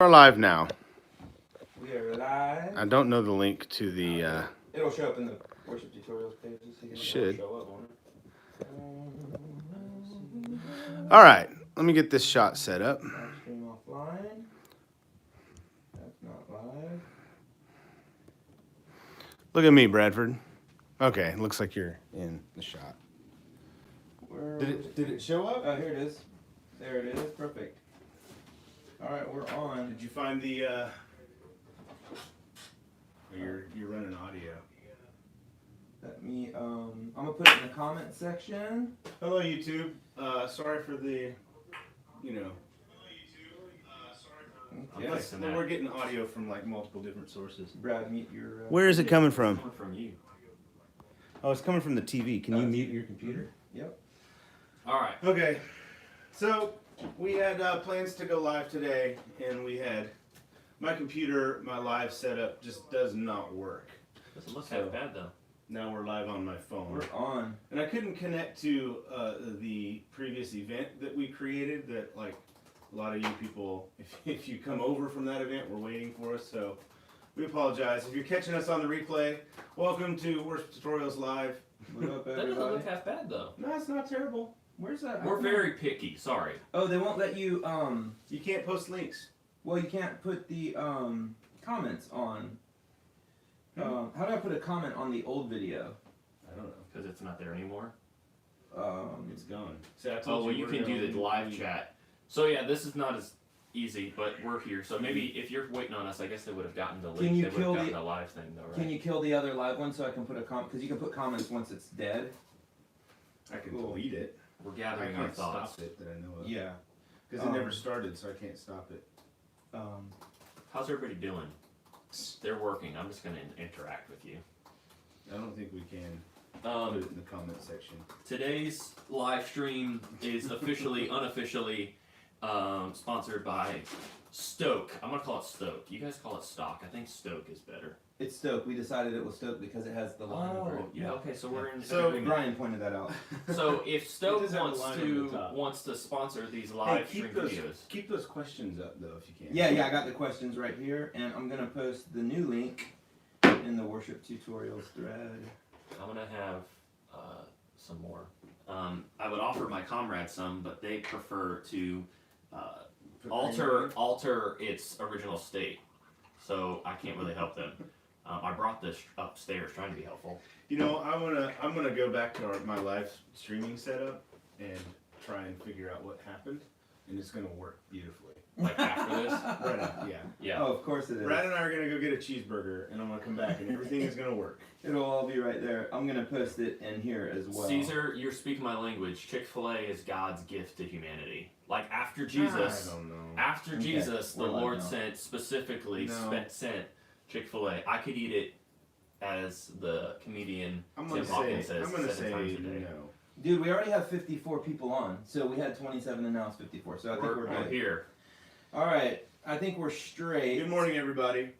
We're live now. We are live. I don't know the link to the. It'll show up in the worship tutorials page. Should. Show up on it. All right, let me get this shot set up. Livestream offline. That's not live. Look at me, Bradford. Okay, looks like you're in the shot. Did it show up? Oh, here it is. There it is. Perfect. All right, we're on. Did you find the? You're running audio. Let me. I'm gonna put it in the comment section. Hello, YouTube. Sorry for the, Yes. we're getting audio from like multiple different sources. Brad, mute your. Where is it coming from? It's coming from you. Oh, it's coming from the TV. Can you mute your computer? Yep. All right. Okay. So we had plans to go live today, and we had my computer, my live setup just does not work. Doesn't look that bad though. Now we're live on my phone. We're on. And I couldn't connect to the previous event that we created that, like, a lot of you people, if you come over from that event, were waiting for us. So we apologize. If you're catching us on the replay, welcome to Worship Tutorials Live. What up, That doesn't everybody? look half bad though. No, it's not terrible. Where's that? We're very picky. Sorry. Oh, they won't let you. You can't post links. Well, you can't put the comments on. How do I put a comment on the old video? I don't know. Because it's not there anymore. It's gone. See, I told Oh, well, you we're can gonna do the live chat. So yeah, this is not as easy, but we're here. So maybe if you're waiting on us, I guess they would have gotten the link. Can you They would kill have gotten the- the live thing though, right? Can you kill the other live one so I can put a comment? Because you can put comments once it's dead. I can Cool. delete it. We're I gathering our can't thoughts. stop it that I know of. Yeah. Because it never started, so I can't stop it. How's everybody doing? They're working. I'm just gonna interact with you. I don't think we can put it in the comment section. Today's live stream is officially, unofficially sponsored by Stoke. I'm gonna call it Stoke. You guys call it Stock. I think Stoke is better. It's Stoke. We decided it was Stoke because it has the line over it. Yeah. Okay, so we're in So, agreement. Brian pointed that out. So if Stoke does have a wants line on the top. to sponsor these Hey, live stream keep those, videos, keep those questions up though, if you can. Yeah, I got the questions right here, and I'm gonna post the new link in the worship tutorials thread. I'm gonna have some more. I would offer my comrades some, but they prefer to alter its original state. So I can't really help them. I brought this upstairs trying to be helpful. You know, I'm gonna go back to my live streaming setup and try and figure out what happened, and it's gonna work beautifully. Like after this, Right now, yeah. yeah. Oh, of course it is. Brad and I are gonna go get a cheeseburger, and I'm gonna come back, and everything is gonna work. It'll all be right there. I'm gonna post it in here as well. Caesar, you're speaking my language. Chick-fil-A is God's gift to humanity. Like after Jesus, I don't know. after Okay, Jesus, the we're live Lord now. sent specifically No. sent Chick-fil-A. I could eat it, as the comedian I'm gonna Tim Hawkins say, says, I'm gonna 7 times say a day. no. Dude, we already have 54 people on. So we had 27 and now it's 54. So I think we're We're good. here. All right. I think we're straight. Good morning, everybody.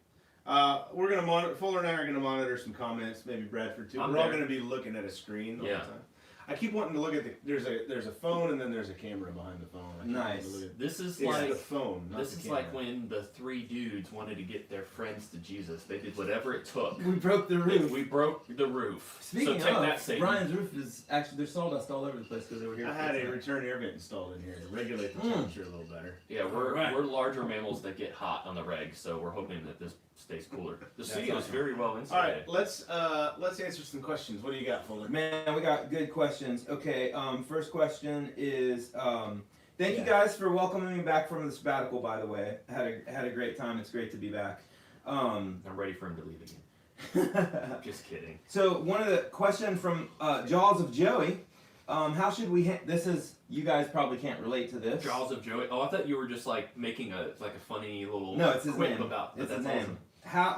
We're gonna monitor. Fuller and I are gonna monitor some comments. Maybe Bradford too. I'm We're all there. gonna be looking at a screen all Yeah. the time. I keep wanting to look at the. There's a phone and then there's a camera behind the phone. I keep wanting to Nice. look at- This is It's like the phone. Not this the is camera. like when the 3 dudes wanted to get their friends to Jesus. They did whatever it took. We broke the roof. We broke the roof. Speaking so take of, that, Satan. Brian's roof is actually, there's sawdust all over the place because they were here. I had a return air vent installed in here to regulate the temperature a little better. Yeah, we're Alright. we're larger mammals that get hot on the reg, so we're hoping that this stays cooler. The That's studio is awesome. very well All insulated. right, let's answer some questions. What do you got, Fuller? Man, we got good questions. Okay, first question is, thank you Yeah. guys for welcoming me back from the sabbatical, by the way. Had a great time. It's great to be back. I'm ready for him to leave again. Just kidding. So one of the question from Jaws of Joey, how should we, this is, you guys probably can't relate to this. Jaws of Joey. Oh, I thought you were just like making a funny little No, it's his quip name. about. But It's his that's name. awesome.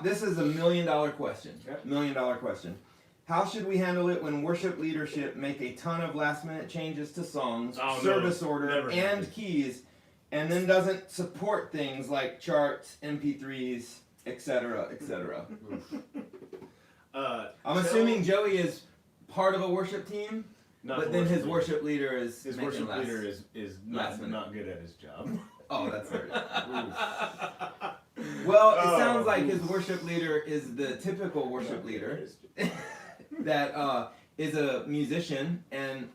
This is $1 million question. Yep. $1 million question. How should we handle it when worship leadership make a ton of last minute changes to songs, Oh, no. service order, Never and happened. keys, and then doesn't support things like charts, MP3s, etc., etc.? I'm assuming Joey is part of a worship team, Not but the then his leader. worship leader is His making worship last- leader is last minute. not good at his job. Oh, that's hilarious. Well, it sounds like his oof. worship leader is the typical worship leader that is a musician and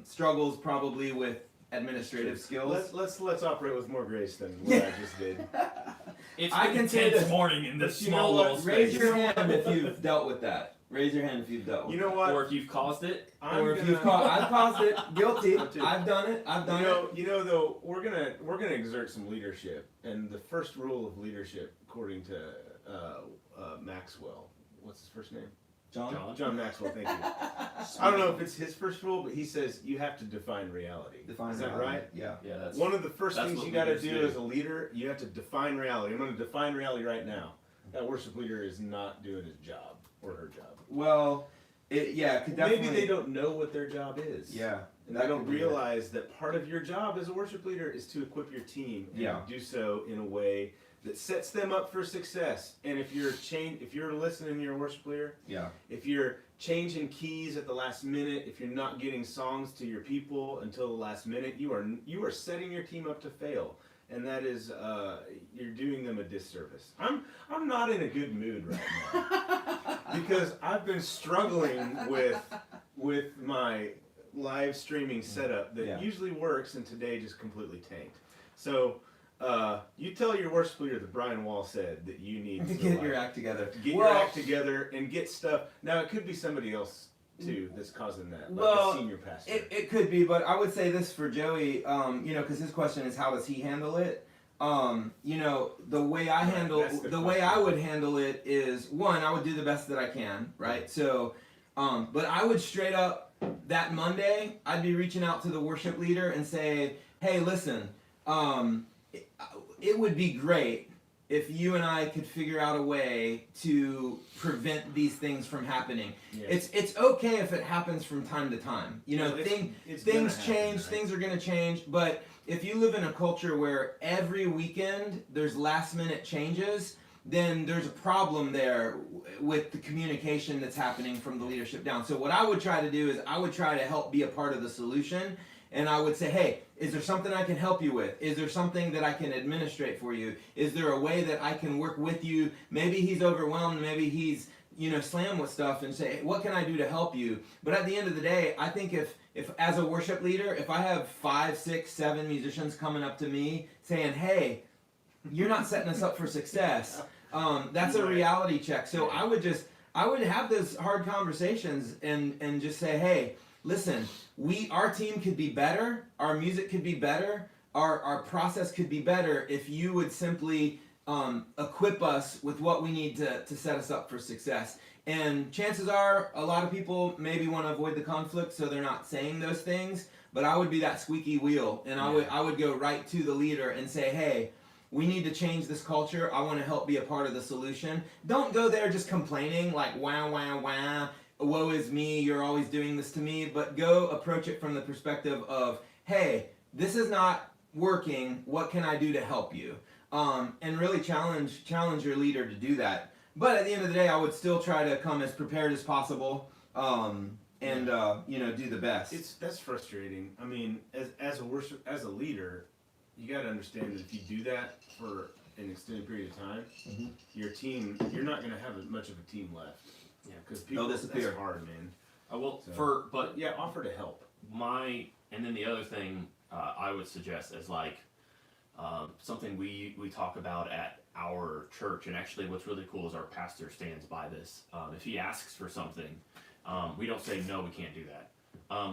struggles probably with administrative skills. Let's operate with more grace than what I just did. It's I been can say intense this. morning in this But you know small what? little Raise space. your hand if you've dealt with that. Raise your hand if you've dealt with You know what? Or if you've caused it. Or if you've I've caused it. Guilty. Me too. I've done it. I've done it. You know though, we're gonna exert some leadership, and the first rule of leadership, according to Maxwell, what's his first name? John Maxwell. Thank you. I don't know if it's his first rule, but he says you have to define reality. Define Is that reality. right? Yeah. Yeah, that's One of the first that's things what you got to leaders do do. as a leader, you have to define reality. I'm going to define reality right now. That worship leader is not doing his job or her job. Well, it could definitely. Maybe they don't know what their job is. Yeah. And that they don't could be it. realize that part of your job as a worship leader is to equip your team and Yeah. do so in a way that sets them up for success. And if you're listening to your worship leader, Yeah. if you're changing keys at the last minute, if you're not getting songs to your people until the last minute, you are setting your team up to fail. And that is you're doing them a disservice. I'm not in a good mood right now because I've been struggling with my live streaming setup that usually works, and today just completely tanked. So you tell your worship leader that Brian Wall said that you need To to get your act together. get your act together and get stuff. Now it could be somebody else too that's causing that, like Well, a senior pastor. It could be, but I would say this for Joey, because his question is how does he handle it? The way I I would handle it is one, I would do the best that I can, right? So, but I would straight up that Monday, I'd be reaching out to the worship leader and say, hey, listen, it would be great if you and I could figure out a way to prevent these things from happening. Yeah. It's okay if it happens from time to time. It's Things gonna happen, change, right? things are going to change, but if you live in a culture where every weekend there's last minute changes, then there's a problem there with the communication that's happening from the leadership down. So what I would try to do is I would try to help be a part of the solution. And I would say, hey, is there something I can help you with? Is there something that I can administrate for you? Is there a way that I can work with you? Maybe he's overwhelmed, maybe he's, slammed with stuff, and say, hey, what can I do to help you? But at the end of the day, I think if as a worship leader, if I have 5, 6, 7 musicians coming up to me saying, hey, you're not setting us up for success, that's a reality check. So I would have those hard conversations and just say, hey, listen, our team could be better, our music could be better, our process could be better if you would simply equip us with what we need to set us up for success. And chances are a lot of people maybe want to avoid the conflict, so they're not saying those things, but I would be that squeaky wheel, and I would go right to the leader and say, hey, we need to change this culture. I want to help be a part of the solution. Don't go there just complaining like, wah, wah, wah, woe is me, you're always doing this to me, but go approach it from the perspective of, hey, this is not working, what can I do to help you? And really challenge your leader to do that. But at the end of the day, I would still try to come as prepared as possible, and do the best. That's frustrating. I mean, as a leader, you got to understand that if you do that for an extended period of time, your team, you're not going to have much of a team left. Yeah, because people disappear. That's hard, man. Offer to help. And then the other thing I would suggest is like something we talk about at our church, and actually what's really cool is our pastor stands by this. If he asks for something, we don't say no, we can't do that.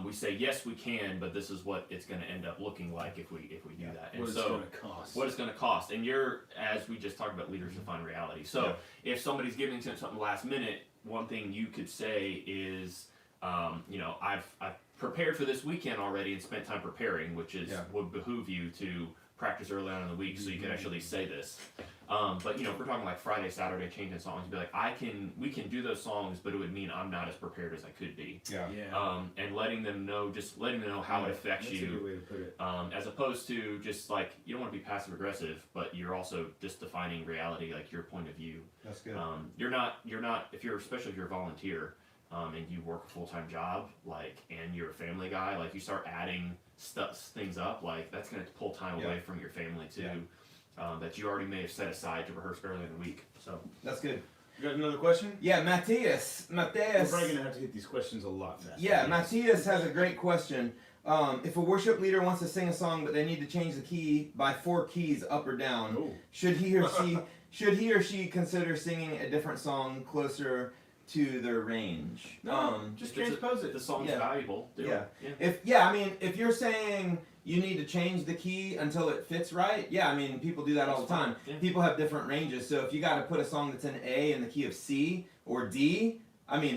We say yes, we can, but this is what it's going to end up looking like if we do that. And what it's going to cost. What it's going to cost. And as we just talked about, leaders define reality. So if somebody's giving something last minute, one thing you could say is, I've prepared for this weekend already and spent time preparing, which would behoove you to practice early on in the week so you can actually say this. But if we're talking like Friday, Saturday, changing songs, you'd be like, we can do those songs, but it would mean I'm not as prepared as I could be. And letting them know how it affects you. That's a good way to put it. As opposed to just like, you don't want to be passive aggressive, but you're also just defining reality, like your point of view. That's good. You're not, especially if you're a volunteer, and you work a full-time job, like, and you're a family guy, like, you start adding things up, like, that's going to pull time away from your family too, that you already may have set aside to rehearse earlier in the week. So That's good. You got another question? Yeah, Matthias. We're probably gonna have to hit these questions a lot faster. Yeah, Matthias has a great question. If a worship leader wants to sing a song, but they need to change the key by 4 keys up or down, Oh. should he or she consider singing a different song closer to their range? just transpose it. The song's Yeah. valuable. Do it. If you're saying you need to change the key until it fits right, people do that all the time. Yeah. People have different ranges, so if you got to put a song that's in A in the key of C or D,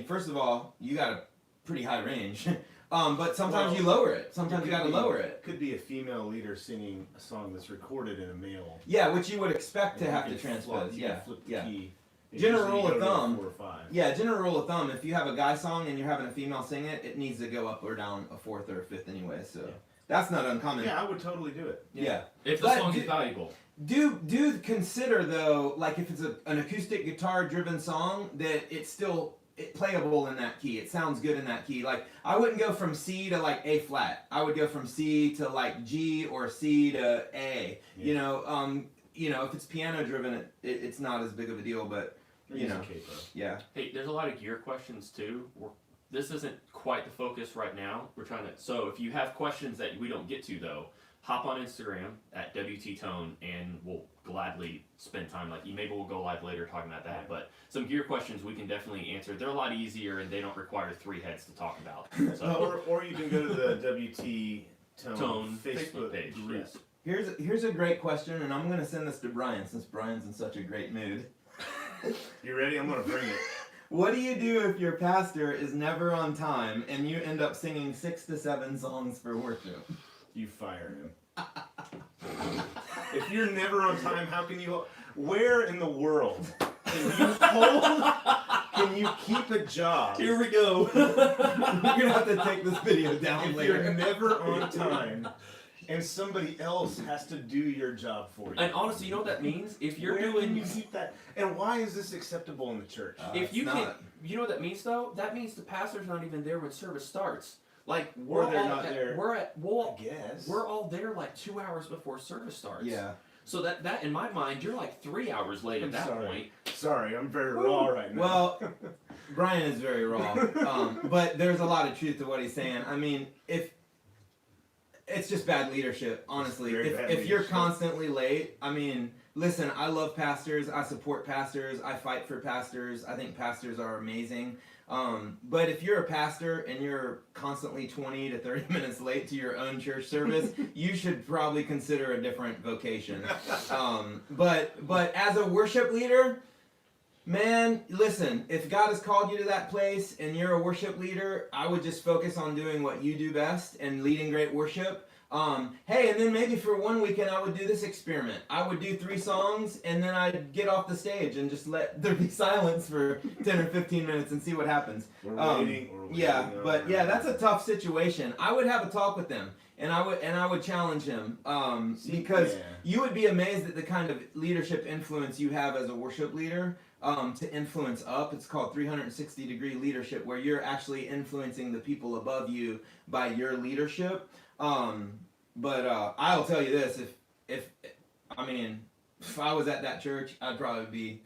first of all, you got a pretty high range. But sometimes you lower it. Sometimes you got to lower it. Could be a female leader singing a song that's recorded in a male. Yeah, which you would expect to And have you to can transpose. you can Yeah, flip the yeah. key. General Usually rule you of go to a thumb. 4 or 5. Yeah, general rule of thumb, if you have a guy song and you're having a female sing it, it needs to go up or down a 4th or a 5th anyway, so Yeah. that's not uncommon. Yeah, I would totally do it. Yeah. If the But song is valuable. Do consider though, like if it's an acoustic guitar driven song, that it's still playable in that key. It sounds good in that key. Like I wouldn't go from C to like A flat. I would go from C to like G or C to A. Yeah. If it's piano driven, it's not as big of a deal, but Use a capo. yeah. Hey, there's a lot of gear questions too. This isn't quite the focus right now. We're trying to. So if you have questions that we don't get to though, hop on Instagram at WT Tone, and we'll gladly spend time. Like maybe we'll go live later talking about that. But some gear questions we can definitely answer. They're a lot easier and they don't require 3 heads to talk about. So or you can go to the WT Tone Facebook page. group. Yes. Here's a great question, and I'm gonna send this to Brian since Brian's in such a great mood. You ready? I'm gonna bring it. What do you do if your pastor is never on time and you end up singing 6 to 7 songs for worship? You fire him. If you're never on time, how can you? Where in the world can you keep a job? Here we go. You're gonna have to take this video down If later. you're never on time, and somebody else has to do your job for you. And honestly, you know what that means? If you're Where doing, can you keep that? And why is this acceptable in the church? if It's you can, not. you know what that means though? That means the pastor's not even there when service starts. Like Or they're all not there. We're I guess. we're all there like 2 hours before service starts. Yeah. So that in my mind, you're like 3 hours late at I'm that sorry. point. Sorry, I'm very raw right now. Well, Brian is very raw, but there's a lot of truth to what he's saying. If it's just bad leadership, honestly. Very If bad you're leadership. constantly late, listen, I love pastors. I support pastors. I fight for pastors. I think pastors are amazing. But if you're a pastor and you're constantly 20 to 30 minutes late to your own church service, you should probably consider a different vocation. But as a worship leader, man, listen, if God has called you to that place and you're a worship leader, I would just focus on doing what you do best and leading great worship. Hey, and then maybe for one weekend I would do this experiment. I would do 3 songs and then I'd get off the stage and just let there be silence for 10 or 15 minutes and see what happens. We're waiting. Yeah, but yeah, that's a tough situation. I would have a talk with him, and I would challenge him, because you would be amazed at the kind of leadership influence you have as a worship leader. To influence up, it's called 360-degree leadership, where you're actually influencing the people above you by your leadership. But I'll tell you this: if I was at that church, I'd probably be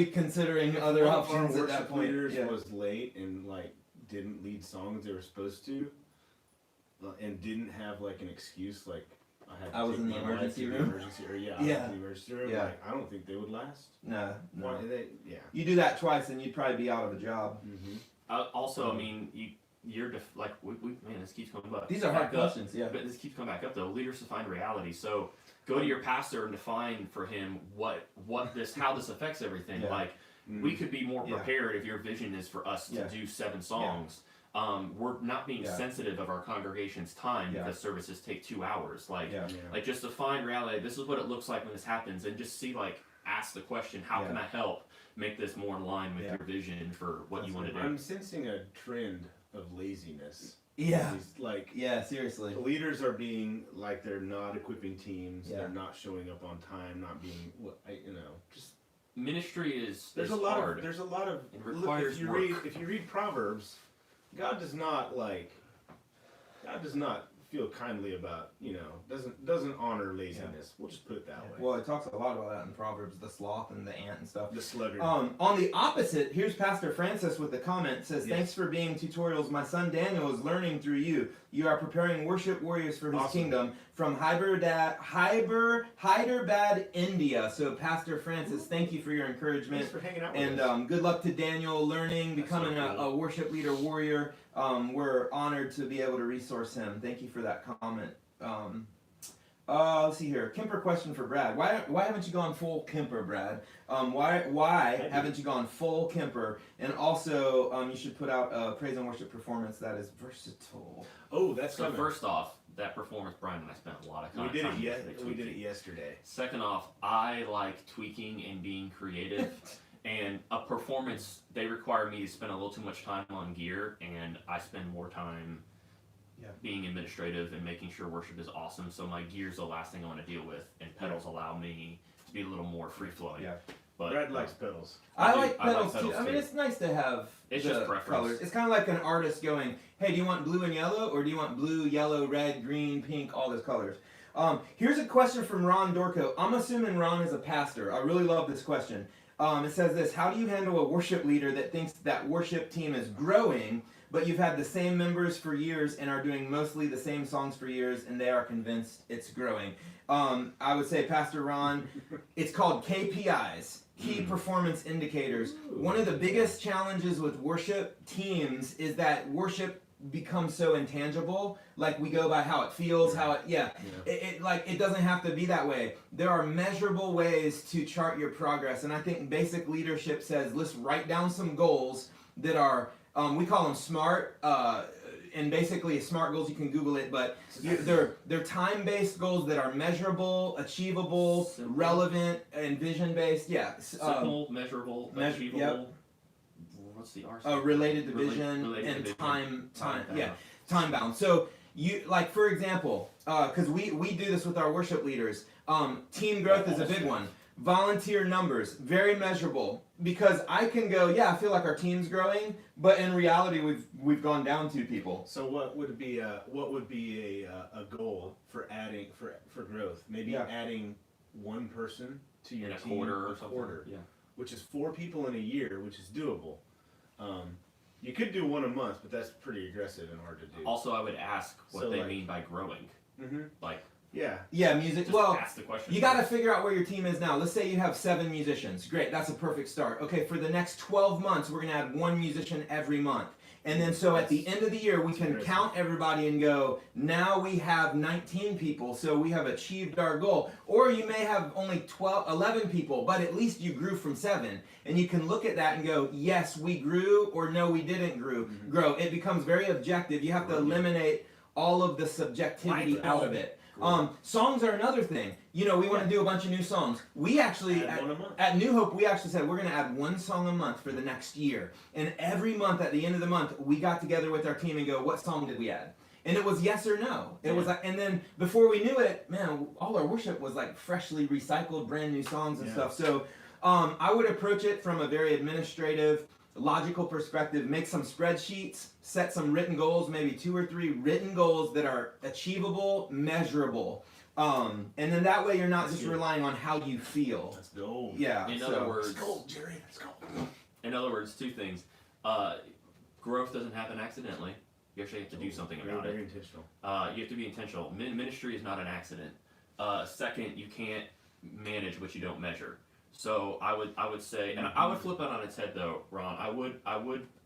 considering other options at that point. Leaders Yeah. was late and didn't lead songs they were supposed to, and didn't have an excuse I was in the emergency room. I was in the emergency room. Yeah. I don't think they would last. No. Why Yeah. You do that twice, and you'd probably be out of a job. Mm-hmm. Also, you're man, this keeps coming back. These are hard back up. questions, yeah. But this keeps coming back up though. Leaders define reality. So go to your pastor and define for him how this affects everything. Yeah. We could be more Yeah. prepared if your vision is for us to Yeah. do 7 songs. We're not being Yeah. sensitive of our congregation's time Yeah. because services take 2 hours. Yeah. Just define reality. This is what it looks like when this happens, and just see ask the question, how can I help make this more in line with Yeah. your vision for what you want to do? I'm sensing a trend of laziness. Yeah. These, Yeah, seriously. leaders are being they're not equipping teams. Yeah. They're not showing up on time. Not being just ministry is There's a hard. lot of there's a lot of It requires if you work. read Proverbs, God does not feel kindly about, doesn't honor laziness. We'll just put it that way. Well, it talks a lot about that in Proverbs, the sloth and the ant and stuff. The sluggard. On the opposite, here's Pastor Francis with the comment. Says, Yes. "Thanks for being tutorials. My son Daniel is learning through you. You are preparing worship warriors for his Awesome. kingdom from Hyderabad, India." So, Pastor Francis, thank you for your encouragement. Thanks for hanging out with And us. good luck to Daniel learning, That's becoming so cool. a worship leader warrior. We're honored to be able to resource him. Thank you for that comment. Let's see here. Kemper question for Brad. Why haven't you gone full Kemper, Brad? Why haven't you gone full Kemper? And also, you should put out a praise and worship performance that is versatile. Oh, that's So coming. first off, that performance, Brian and I spent a lot of time. we did it. tweaking. We did it yesterday. Second off, I like tweaking and being creative. And a performance, they require me to spend a little too much time on gear, and I spend more time being administrative and making sure worship is awesome. So my gear's the last thing I want to deal with, and pedals allow me to be a little more free flowing. Yeah. But Brad likes pedals. I do. like I like pedals too. pedals I mean, too. it's nice to have It's the just preference. colors. It's kind of like an artist going, "Hey, do you want blue and yellow, or do you want blue, yellow, red, green, pink, all those colors?" Here's a question from Ron Dorco. I'm assuming Ron is a pastor. I really love this question. It says this: how do you handle a worship leader that thinks that worship team is growing, but you've had the same members for years and are doing mostly the same songs for years, and they are convinced it's growing? I would say, Pastor Ron, it's called KPIs, Key Performance Indicators. One of the biggest challenges with worship teams is that worship becomes so intangible. Like, we go by how it feels, how it it doesn't have to be that way. There are measurable ways to chart your progress, and I think basic leadership says, let's write down some goals that are we call them SMART, and basically SMART goals, you can Google it, but they're time-based goals that are measurable, achievable, Simple. relevant, and vision-based. simple, measurable, achievable. Yep. What's the R? Related to vision Related and to vision. time bound. So you, like, for example, because we do this with our worship leaders. Team growth is a big one. Volunteer numbers, very measurable, because I can go, yeah, I feel like our team's growing, but in reality we've gone down 2 people. So what would be a goal for adding for growth? Maybe adding one person to your In a team quarter or something. Yeah. which is 4 people in a year, which is doable. You could do 1 a month, but that's pretty aggressive and hard to do. Also, I would ask what So, they like- mean by growing. Mm-hmm. Like, Yeah, music. just Well, ask the question. you got to figure out where your team is now. Let's say you have 7 musicians. Great, that's a perfect start. Okay, for the next 12 months, we're going to add 1 musician every month. And then so at the end of the year, we can count everybody and go, now we have 19 people, so we have achieved our goal. Or you may have only 11 people, but at least you grew from 7. And you can look at that and go, yes, we grew, or no, we didn't grow. It becomes very objective. You have to eliminate all of the subjectivity out of it. Songs are another thing. We want to do a bunch of new songs. We actually, Add 1 a month. at New Hope, we actually said we're going to add 1 song a month for the next year. And every month, at the end of the month, we got together with our team and go, what song did we add? And it was yes or no. It was like, and then before we knew it, man, all our worship was like freshly recycled, brand new songs and stuff. So I would approach it from a very administrative, logical perspective. Make some spreadsheets, set some written goals, maybe 2 or 3 written goals that are achievable, measurable. And then that way you're not just relying on how you feel. Let's go. Yeah. In so- other words, Let's go, Jerry. Let's go. In other words, 2 things. Growth doesn't happen accidentally. You actually have to do something about Very it. intentional. You have to be intentional. Ministry is not an accident. Second, you can't manage what you don't measure. So I would say, and I would flip it on its head though, Ron.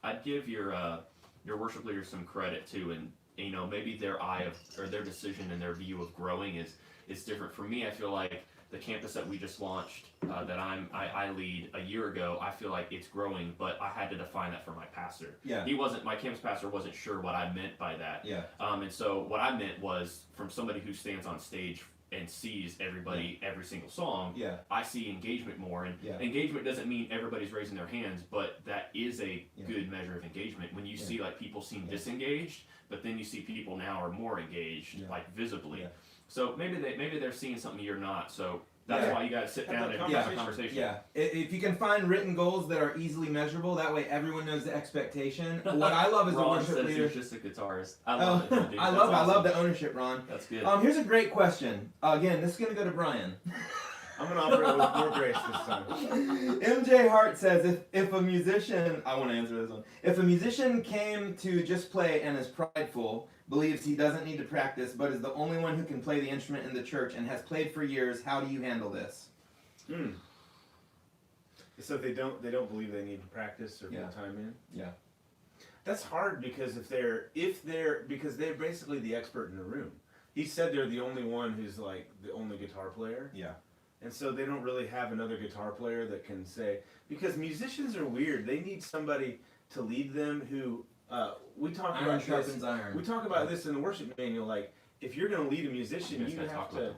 I'd give your worship leaders some credit too, and maybe their their decision and their view of growing is different. For me, I feel like the campus that we just launched, that I lead a year ago, I feel like it's growing, but I had to define that for my pastor. Yeah. My campus pastor wasn't sure what I meant by that. Yeah. And so what I meant was, from somebody who stands on stage and sees everybody every single song, Yeah. I see engagement more. And Yeah. engagement doesn't mean everybody's raising their hands, but that is a good measure of engagement. When you see like people seem disengaged, but then you see people now are more engaged, like visibly. Yeah. So maybe they're seeing something you're not. So That's Yeah. why you got to sit Have down that and have a conversation. Yeah, if you can find written goals that are easily measurable, that way everyone knows the expectation. What I love is the Ron worship says leader. he's just a guitarist. I love it, dude. I That's love awesome. the ownership, Ron. That's good. Here's a great question. Again, this is gonna go to Brian. I'm gonna operate with more grace this time. MJ Hart says, if a musician, I want to answer this one. If a musician came to just play and is prideful, believes he doesn't need to practice, but is the only one who can play the instrument in the church and has played for years, how do you handle this? So they don't believe they need to practice or put time in. Yeah. That's hard because because they're basically the expert in the room. He said they're the only one who's like the only guitar player. Yeah. And so they don't really have another guitar player that can say, because musicians are weird. They need somebody to lead them who we talk Iron about sharpens this. iron. We talk about this in the worship manual. Like, if you're going to lead a musician, you have to.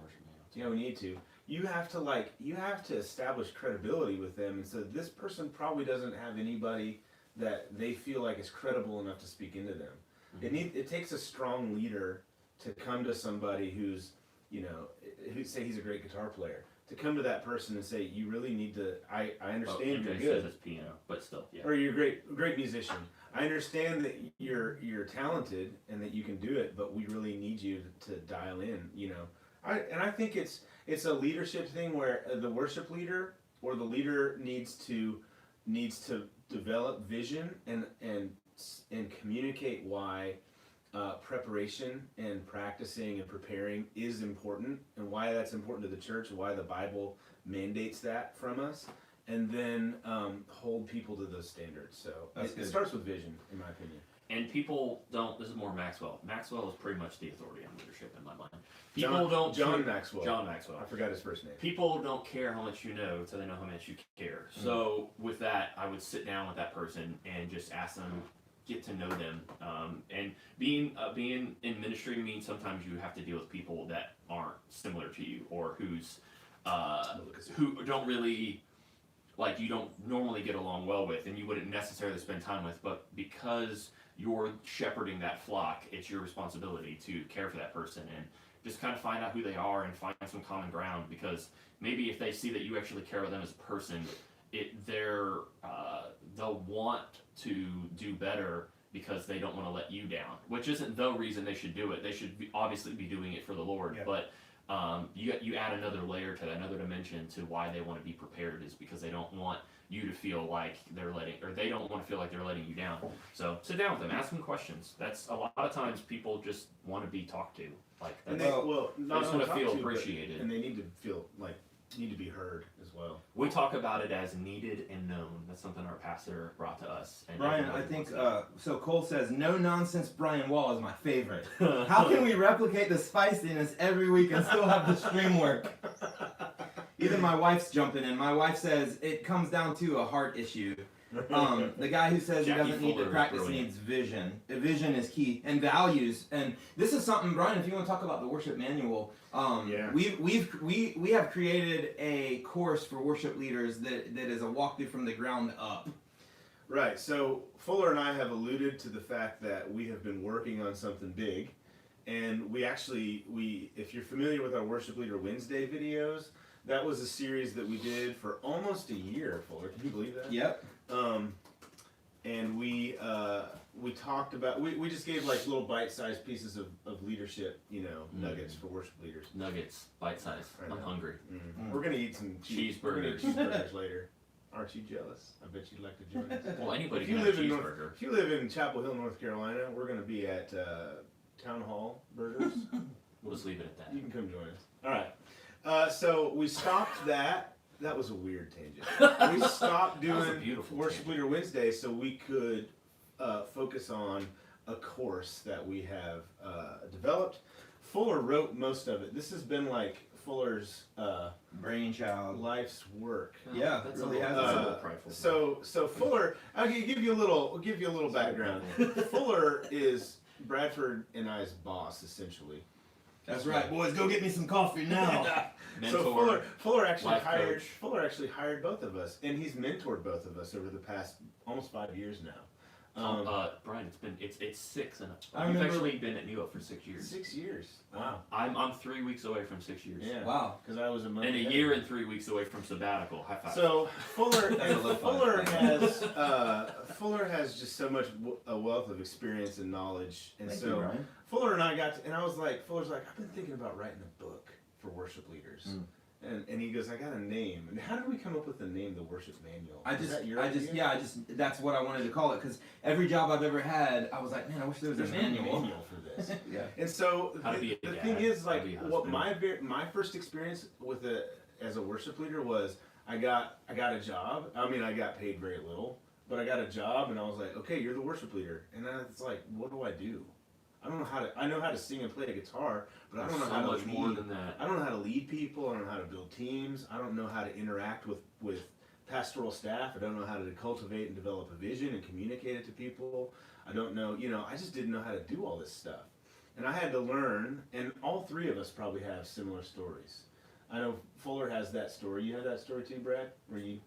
Yeah, we need to. You have to establish credibility with them, and so this person probably doesn't have anybody that they feel like is credible enough to speak into them. Mm-hmm. It takes a strong leader to come to somebody who's, who say he's a great guitar player. To come to that person and say, you really need to. I understand you're good. Says it's piano, but still, yeah. Or you're a great musician. I understand that you're talented and that you can do it, but we really need you to dial in. I think it's a leadership thing where the worship leader or the leader needs to develop vision and communicate why preparation and practicing and preparing is important, and why that's important to the church, and why the Bible mandates that from us, and then hold people to those standards. So it starts with vision, in my opinion. And people don't. This is more Maxwell. Maxwell is pretty much the authority on leadership in my mind. People don't. John Maxwell. John Maxwell. I forgot his first name. People don't care how much you know until they know how much you care. So with that, I would sit down with that person and just ask them, get to know them. And being in ministry means sometimes you have to deal with people that aren't similar to you, or who don't really, like, you don't normally get along well with, and you wouldn't necessarily spend time with, but because you're shepherding that flock, it's your responsibility to care for that person and just kind of find out who they are and find some common ground, because maybe if they see that you actually care about them as a person, they'll want to do better because they don't want to let you down, which isn't the reason they should do it. They should obviously be doing it for the Lord, but you add another layer to that, another dimension to why they want to be prepared, is because they don't want you to feel like they don't want to feel like they're letting you down. So sit down with them, ask them questions. That's a lot of times people just want to be talked to. Like, And they not just only want to feel talk to, appreciated. and they need to feel like need to be heard as well. We talk about it as needed and known. That's something our pastor brought to us. And Brian, everybody I think, wants so Cole says, no nonsense Brian Wall is my favorite. How can we replicate the spiciness every week and still have the stream work? Even my wife's jumping in. My wife says it comes down to a heart issue. The guy who says Jackie he doesn't need Fuller to is practice brilliant. needs vision. Vision is key, and values. And this is something, Brian, if you want to talk about the worship manual, we have created a course for worship leaders that is a walkthrough from the ground up. Right. So Fuller and I have alluded to the fact that we have been working on something big, and if you're familiar with our Worship Leader Wednesday videos, that was a series that we did for almost a year. Fuller, can you believe that? Yep. And we talked about, we just gave like little bite-sized pieces of leadership, nuggets for worship leaders. Nuggets, bite size. I'm hungry. Mm. We're gonna eat some Cheeseburgers. cheeseburgers later. Aren't you jealous? I bet you'd like to join us. Well, anybody If you can have live a in cheeseburger. If you live in Chapel Hill, North Carolina, we're gonna be at Town Hall Burgers. We'll just leave it at that. You can come join us. All right. So we stopped that. That was a weird tangent. We stopped That was a doing beautiful Worship tangent. Leader Wednesday so we could focus on a course that we have developed. Fuller wrote most of it. This has been like Fuller's Brainchild. life's work. Yeah, That's it really a has. little prideful. So Fuller, I'll give you a little background. Fuller is Bradford and I's boss, essentially. That's right, boys. Go get me some coffee now. So Mentor, Fuller actually life hired coach. Fuller actually hired both of us, and he's mentored both of us over the past almost 5 years now. Brian, it's 6 and I you've remember- actually been at New Up for 6 years. 6 years. Wow. I'm 3 weeks away from 6 years. Yeah. Wow. Because I was a month And a ahead. year and 3 weeks away from sabbatical. High five. So Fuller That's a low Fuller five. has just so much a wealth of experience and knowledge, and Thank so you, Brian. Fuller and I got to, and I was like, Fuller's like, I've been thinking about writing a book for worship leaders. Mm. And he goes, I got a name. And how did we come up with the name, the Worship Manual? I Is just, that your idea? that's what I wanted to call it, because every job I've ever had, I was like, man, I wish there was a There's no manual. manual for this. Yeah. And so How to be a the dad, thing is, how to like, be a what husband. my first experience with as a worship leader was, I got a job. I mean, I got paid very little, but I got a job, and I was like, okay, you're the worship leader, and then it's like, what do I do? I don't know how to. I know how to sing and play a guitar, but I don't know so how to much lead. more than that. I don't know how to lead people. I don't know how to build teams. I don't know how to interact with pastoral staff. I don't know how to cultivate and develop a vision and communicate it to people. I don't know, I just didn't know how to do all this stuff. And I had to learn, and all three of us probably have similar stories. I know Fuller has that story. You had that story too, Brad? Where you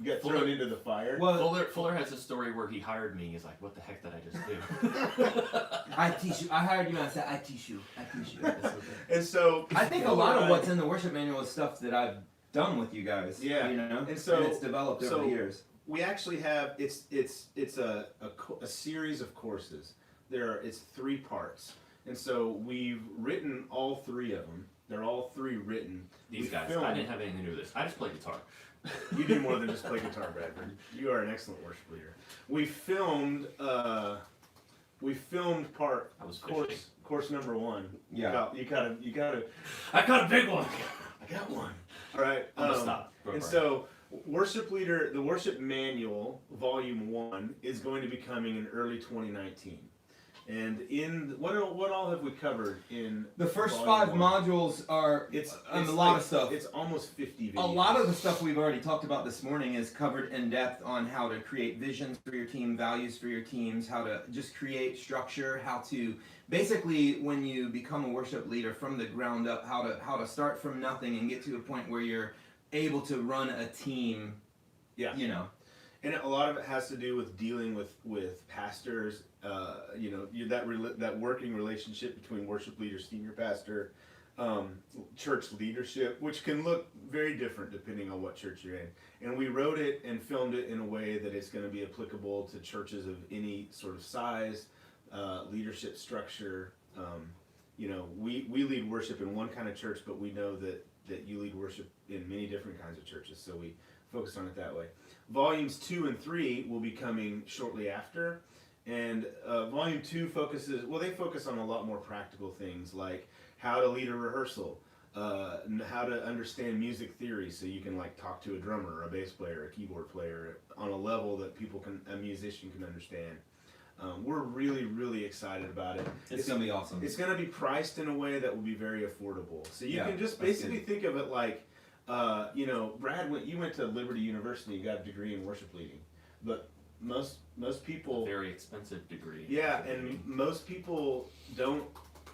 got thrown into the fire? Well, Fuller has a story where he hired me. He's like, what the heck did I just do? I teach you. I hired you and I said, I teach you. I teach you. That's okay. And so I think a lot of what's in the worship manual is stuff that I've done with you guys. Yeah. And so- it's developed over the years. we actually have it's a series of courses. It's 3 parts, and so we've written all 3 of them. They're all 3 written. These We guys, filmed- I didn't have anything to do with this. I just play guitar. You do more than just play guitar, Bradford. You are an excellent worship leader. We filmed part I was fishing. course number 1. Yeah. You gotta. I got a big one. I got one. All right. I'm gonna stop. Go And for it. so, the worship manual, volume 1, is going to be coming in early 2019. And what all have we covered in The first volume 5 1? modules are It's a lot like- of stuff. It's almost 50 videos. A lot of the stuff we've already talked about this morning is covered in depth on how to create visions for your team, values for your teams, how to just create structure, how to basically, when you become a worship leader from the ground up, how to start from nothing and get to a point where you're able to run a team. Yeah. And a lot of it has to do with dealing with pastors. That working relationship between worship leader, senior pastor, church leadership, which can look very different depending on what church you're in. And we wrote it and filmed it in a way that it's going to be applicable to churches of any sort of size, leadership structure. We lead worship in one kind of church, but we know that you lead worship in many different kinds of churches, so we focused on it that way. Volumes 2 and 3 will be coming shortly after, and volume 2 focus on a lot more practical things, like how to lead a rehearsal, how to understand music theory, so you can talk to a drummer, or a bass player, a keyboard player, on a level that a musician can understand. We're really, really excited about it. It's going to be awesome. It's going to be priced in a way that will be very affordable. So you can just that's basically think of it like, Brad, you went to Liberty University, you got a degree in worship leading, but most people, A very expensive degree. yeah, and most people don't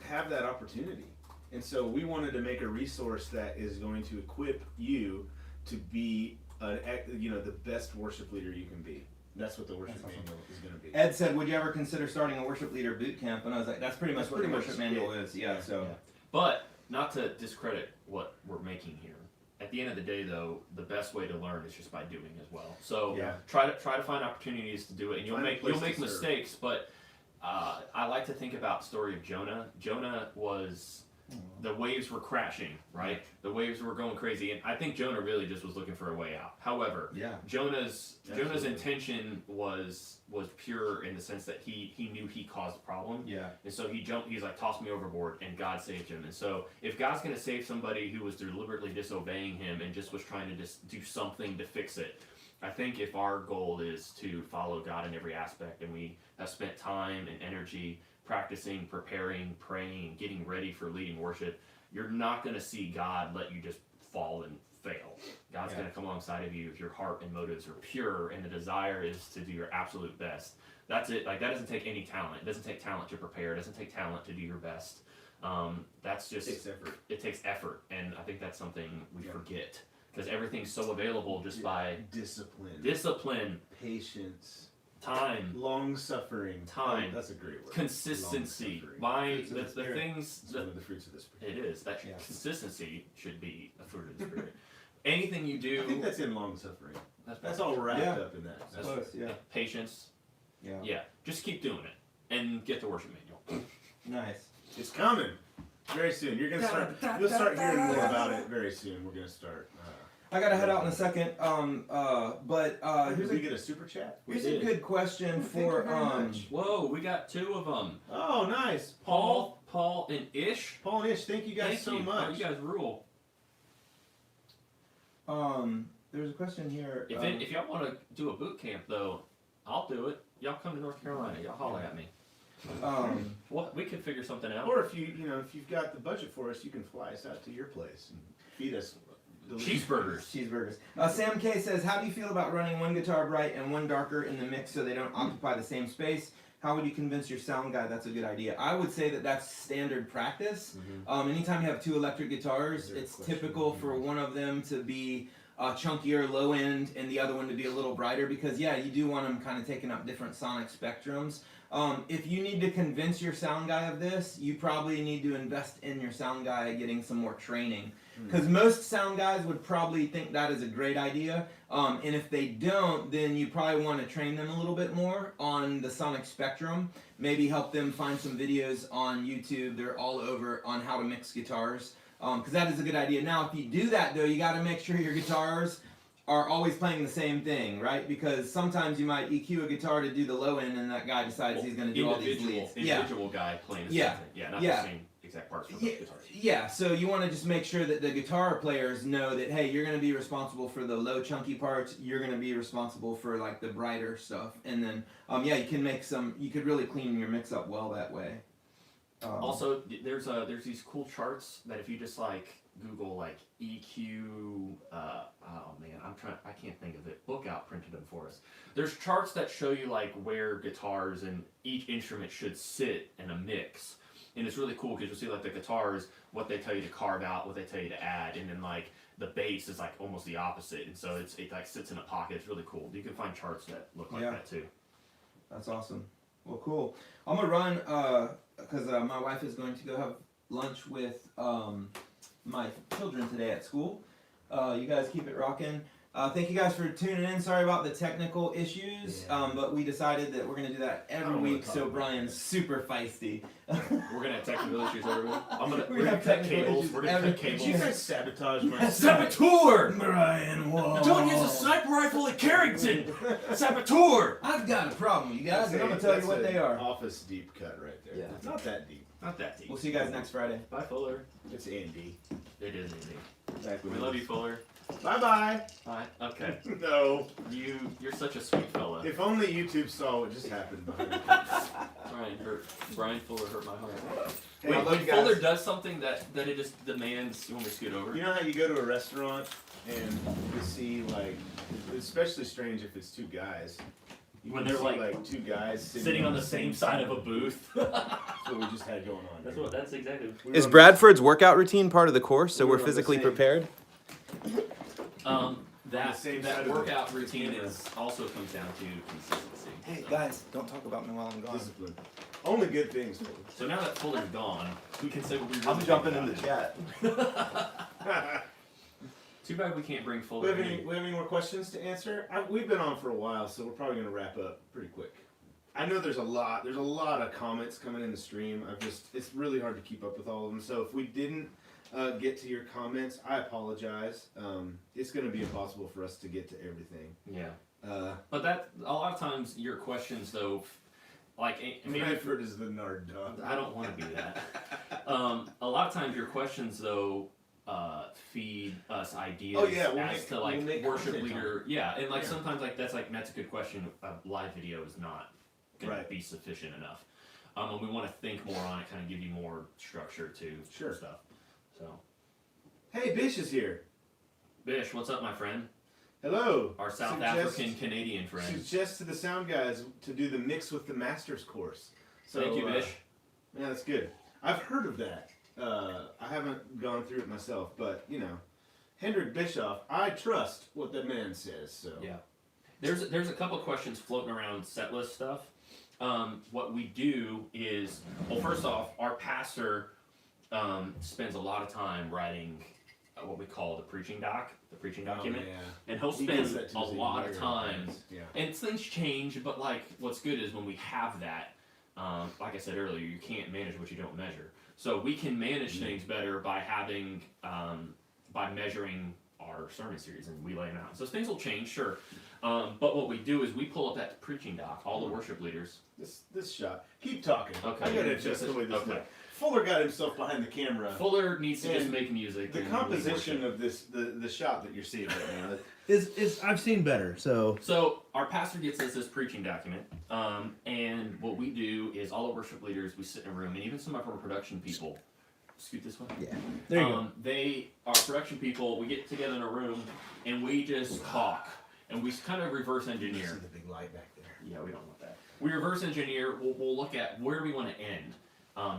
have that opportunity. And so we wanted to make a resource that is going to equip you to be, the best worship leader you can be. That's what the worship manual is going to be. Ed said, would you ever consider starting a worship leader boot camp? And I was like, that's pretty much That's what the pretty worship much manual it. is. Yeah, so. Yeah. But not to discredit what we're making here. At the end of the day, though, the best way to learn is just by doing as well. So Yeah. try to find opportunities to do it, and you'll Find a make place to serve. mistakes. But I like to think about the story of Jonah. Jonah was. The waves were crashing, right? The waves were going crazy, and I think Jonah really just was looking for a way out. However, Yeah. Jonah's Absolutely. intention was pure in the sense that he knew he caused a problem, Yeah. and so he jumped. He's like, toss me overboard, and God saved him. And so, if God's going to save somebody who was deliberately disobeying Him and just was trying to just do something to fix it, I think if our goal is to follow God in every aspect, and we have spent time and energy practicing, preparing, praying, getting ready for leading worship, you're not going to see God let you just fall and fail. God's going to come alongside of you if your heart and motives are pure and the desire is to do your absolute best. That's it. That doesn't take any talent. It doesn't take talent to prepare. It doesn't take talent to do your best. That's just... It takes effort. It takes effort, and I think that's something we forget. Because everything's so available just by discipline, discipline. patience, Time. Long suffering. Time. Oh, that's a great word. Consistency. Long-suffering. Buying Fruits of the Spirit. things It's that one of the fruits of the spirit. it is. That Yeah. consistency should be a fruit of the spirit. Anything you do. I think that's in long suffering. That's That's all wrapped Yeah. up in that. That's Close, yeah. patience. Yeah. Yeah. Just keep doing it and get the worship manual. Nice. It's coming very soon. You're gonna start. You'll start hearing more about it very soon. We're gonna start. I gotta head out in a second. But Did we get a super chat? here's We a did. good question Thank for you very much. Whoa, we got 2 of them. Oh, nice. Paul, and Ish. Paul and Ish. Thank you guys Thank so you. much. Oh, you guys rule. There's a question here. If y'all want to do a boot camp though, I'll do it. Y'all come to North Carolina. Y'all holler at me. What we could figure something out. Or if if you've got the budget for us, you can fly us out to your place and feed us delicious Cheeseburgers. Sam K says, how do you feel about running one guitar bright and one darker in the mix so they don't occupy the same space? How would you convince your sound guy that's a good idea? I would say that that's standard practice. Anytime you have 2 electric guitars, it's typical for one of them to be chunkier, low end, and the other one to be a little brighter because, yeah, you do want them kind of taking up different sonic spectrums. If you need to convince your sound guy of this, you probably need to invest in your sound guy getting some more training. Because most sound guys would probably think that is a great idea. And if they don't, then you probably want to train them a little bit more on the sonic spectrum. Maybe help them find some videos on YouTube. They're all over on how to mix guitars. Because that is a good idea. Now, if you do that, though, you got to make sure your guitars are always playing the same thing, right? Because sometimes you might EQ a guitar to do the low end, and that guy decides he's going to do all these leads. Individual guy playing the Yeah. same thing. Yeah, not Yeah. the same exact parts for both guitars. Yeah, so you want to just make sure that the guitar players know that, hey, you're going to be responsible for the low chunky parts, you're going to be responsible for like the brighter stuff, and then you could really clean your mix up well that way. Also, there's these cool charts that if you just like Google like EQ, oh man, I can't think of it. Bookout printed them for us. There's charts that show you like where guitars and each instrument should sit in a mix. And it's really cool because you'll see like the guitars, what they tell you to carve out, what they tell you to add, and then like the bass is like almost the opposite, and so it like sits in a pocket. It's really cool. You can find charts that look like that too. That's awesome. Well, cool. I'm gonna run because my wife is going to go have lunch with my children today at school. You guys keep it rocking. Thank you guys for tuning in. Sorry about the technical issues, but we decided that we're going to do that every week, so Brian's super feisty. We're going to have technical issues every week. We're gonna going to have cut technical cables. issues We're going to cut Did cables. you guys sabotage my Saboteur! Brian, whoa. Don't use a sniper rifle at Carrington! Saboteur! I've got a problem, you guys, and I'm going to tell you what they are. Office deep cut right there. Yeah. It's not that deep. Not that deep. We'll see you guys next Friday. Bye, Fuller. It's Andy. It is easy. Exactly. We love you, Fuller. Bye-bye. Bye. Okay. No. You're such a sweet fella. If only YouTube saw what just happened behind the camera. Brian Fuller hurt my heart. Hey, When Fuller does something that it just demands, you want me to scoot over? You know how you go to a restaurant and you see, like, it's especially strange if it's 2 guys. You When can they're, see, like, 2 guys sitting on the same side of a booth. That's what we just had going on. That's exactly. Is Bradford's workout routine part of the course, so We were we're on the physically same- prepared? the same side That of the workout routine camera. also comes down to consistency. Hey, guys, don't talk about me while I'm gone. Discipline. Only good things. So now that Fuller's gone, we can say what we really I'm think jumping in about the it. chat. Too bad we can't bring We Fuller have in. any more questions to answer? We've been on for a while, so we're probably going to wrap up pretty quick. I know there's a lot of comments coming in the stream. It's really hard to keep up with all of them. So if we didn't get to your comments, I apologize. It's going to be impossible for us to get to everything. Yeah. But that a lot of times your questions though, like maybe Bradford is the nerd dog. I don't want to be that. A lot of times your questions though feed us ideas as to like worship leader. Yeah, and like sometimes like that's a good question. A live video is not going to be sufficient enough. And we want to think more on it, kind of give you more structure to stuff. So, Hey, Bish is here. Bish, what's up, my friend? Hello. Our South African Canadian friend. Suggest to the sound guys to do the mix with the masters course. So, Thank you, Bish. Yeah, that's good. I've heard of that. I haven't gone through it myself, but Hendrik Bischoff, I trust what the man says. So Yeah. There's a couple of questions floating around set list stuff. What we do is, well, first off, our pastor spends a lot of time writing what we call the preaching document, and he'll spend a lot of time. Yeah. And things change, but like what's good is when we have that, like I said earlier, you can't manage what you don't measure. So we can manage things better by having, by measuring our sermon series, and we lay them out. So things will change, sure. But what we do is we pull up that preaching doc, all the worship leaders. This shot. Keep talking. Okay. I gotta adjust the way this Okay. looks. Fuller got himself behind the camera. Fuller needs to just And make music. The and composition worship. of this, the shot that you're seeing right now. Is I've seen better. So our pastor gets us this preaching document, and what we do is all the worship leaders, we sit in a room, and even some of our production people, scoot this way. Yeah. There you go. Our production people, we get together in a room, and we just talk, and we kind of reverse See engineer. the big light back there. Yeah, we don't want that. We reverse engineer. We'll look at where we want to end,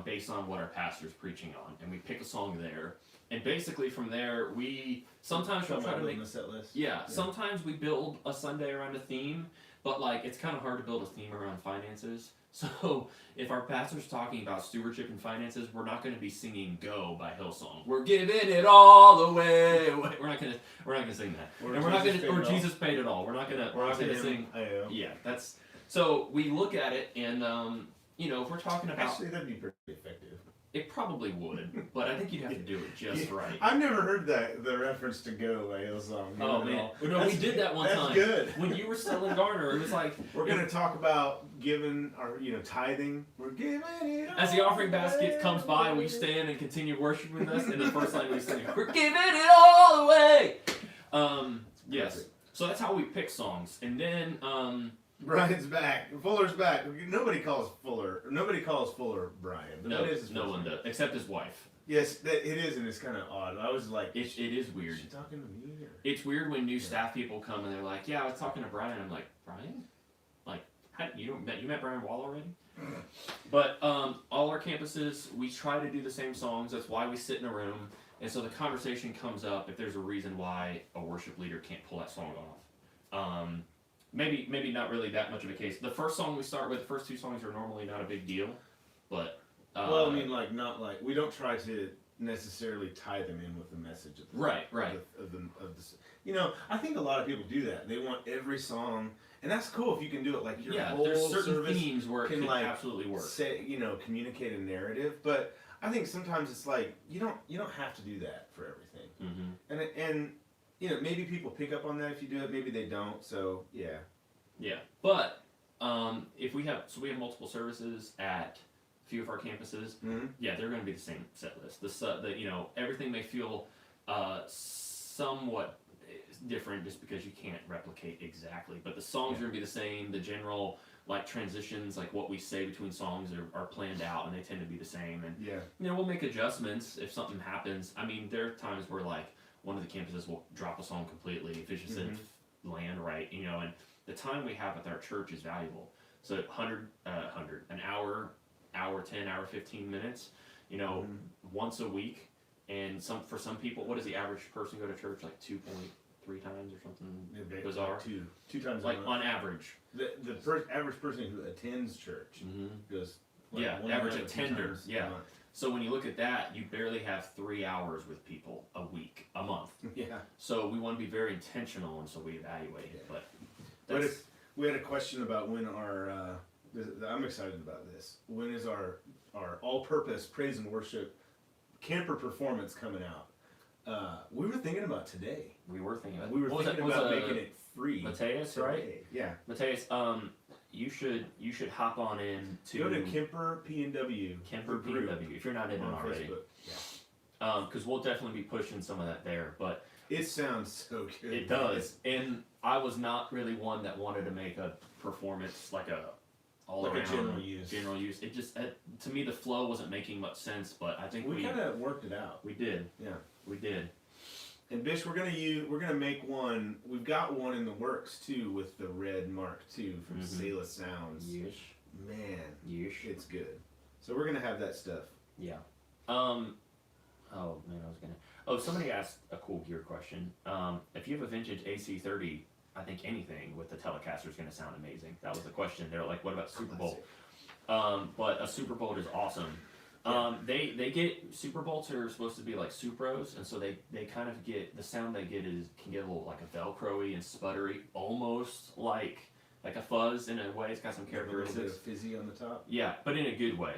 based on what our pastor's preaching on, and we pick a song there. And basically from there, we sometimes we'll try to make the set list. yeah. Sometimes we build a Sunday around a theme, but like it's kind of hard to build a theme around finances. So if our pastor's talking about stewardship and finances, we're not going to be singing "Go" by Hillsong. We're giving it all away. We're not gonna sing that. And we're not gonna or Jesus paid it all. We're not gonna sing. Yeah, that's so we look at it and if we're talking about Actually, that'd be pretty effective. it probably would, but I think you'd have to do it just right. I've never heard the reference to "Go" by Hillsong. Oh man, no, we did that one time. That's good. When you were selling Garner, it was like We're gonna talk about giving our, tithing. We're giving it as the all offering basket away. comes by, we stand and continue worshiping with us, and the first line we sing, "We're giving it all away." Yes. So that's how we pick songs, and then Brian's back. Fuller's back. Nobody calls Fuller Brian. But that is his no first one name. does, except his wife. It is, and it's kind of odd. I was like, It is is weird. she talking to me? Or? It's weird when new staff people come and they're like, "Yeah, I was talking to Brian." I'm like, "Brian? Like, you met Brian Wall already?" But all our campuses, we try to do the same songs. That's why we sit in a room, and so the conversation comes up if there's a reason why a worship leader can't pull that song off. Maybe not really that much of a case. The first song we start with, the first two songs are normally not a big deal, but Well, I mean, not like we don't try to necessarily tie them in with the message of the, right. of the. I think a lot of people do that. They want every song, and that's cool if you can do it. Like your Yeah, whole there's certain service themes where it can can like absolutely work. say, communicate a narrative. But I think sometimes it's like you don't have to do that for everything. Mm-hmm. And maybe people pick up on that if you do it. Maybe they don't. So yeah. Yeah, but if we have multiple services at a few of our campuses, Mm-hmm. yeah, they're going to be the same set list. Everything may feel somewhat different just because you can't replicate exactly, but the songs are going to be the same. The general like transitions, like what we say between songs, are planned out, and they tend to be the same. And Yeah. we'll make adjustments if something happens. I mean, there are times where like one of the campuses will drop a song completely if it just didn't land right, and the time we have with our church is valuable. So an hour 10, hour 15 minutes, once a week. And for some people, what does the average person go to church? Like 2.3 times or something bizarre? Two times Like a month. on average. The average person who attends church goes. Yeah, one average month or 2 attender, times a yeah. month. So when you look at that, you barely have 3 hours with people a week, a month. Yeah. So we want to be very intentional, and so we evaluate it. But But that's, we had a question about when our. I'm excited about this. When is our all-purpose praise and worship Kemper performance coming out? We were thinking about today. we were thinking about We were thinking about making it free. Mateus, right? today. Yeah. Mateus, you should hop on in to Go to Kemper PNW. Kemper the group PW if you're not in it on already. Facebook. Yeah. Because we'll definitely be pushing some of that there, but It sounds so good. it does. And I was not really one that wanted to make a performance like a all Like a around general use. General use. It just to me the flow wasn't making much sense, but I think We kind of worked it out. we did. Yeah. We did. And Bish, we're gonna make one. We've got one in the works too with the Red Mark II from Selah Sounds. Yes. Man, Yes. it's good. So we're gonna have that stuff. Yeah. Oh man, somebody asked a cool gear question. If you have a vintage AC30, I think anything with the Telecaster is going to sound amazing. That was the question. They're like, what about Super Bowl? But a Super Bowl is awesome. They get Super Bolts are supposed to be like Supros, and so they kind of get the sound they get can get a little like a Velcro-y and sputtery, almost like a fuzz in a way. It's got some characteristics. A little bit of fizzy on the top. Yeah, but in a good way.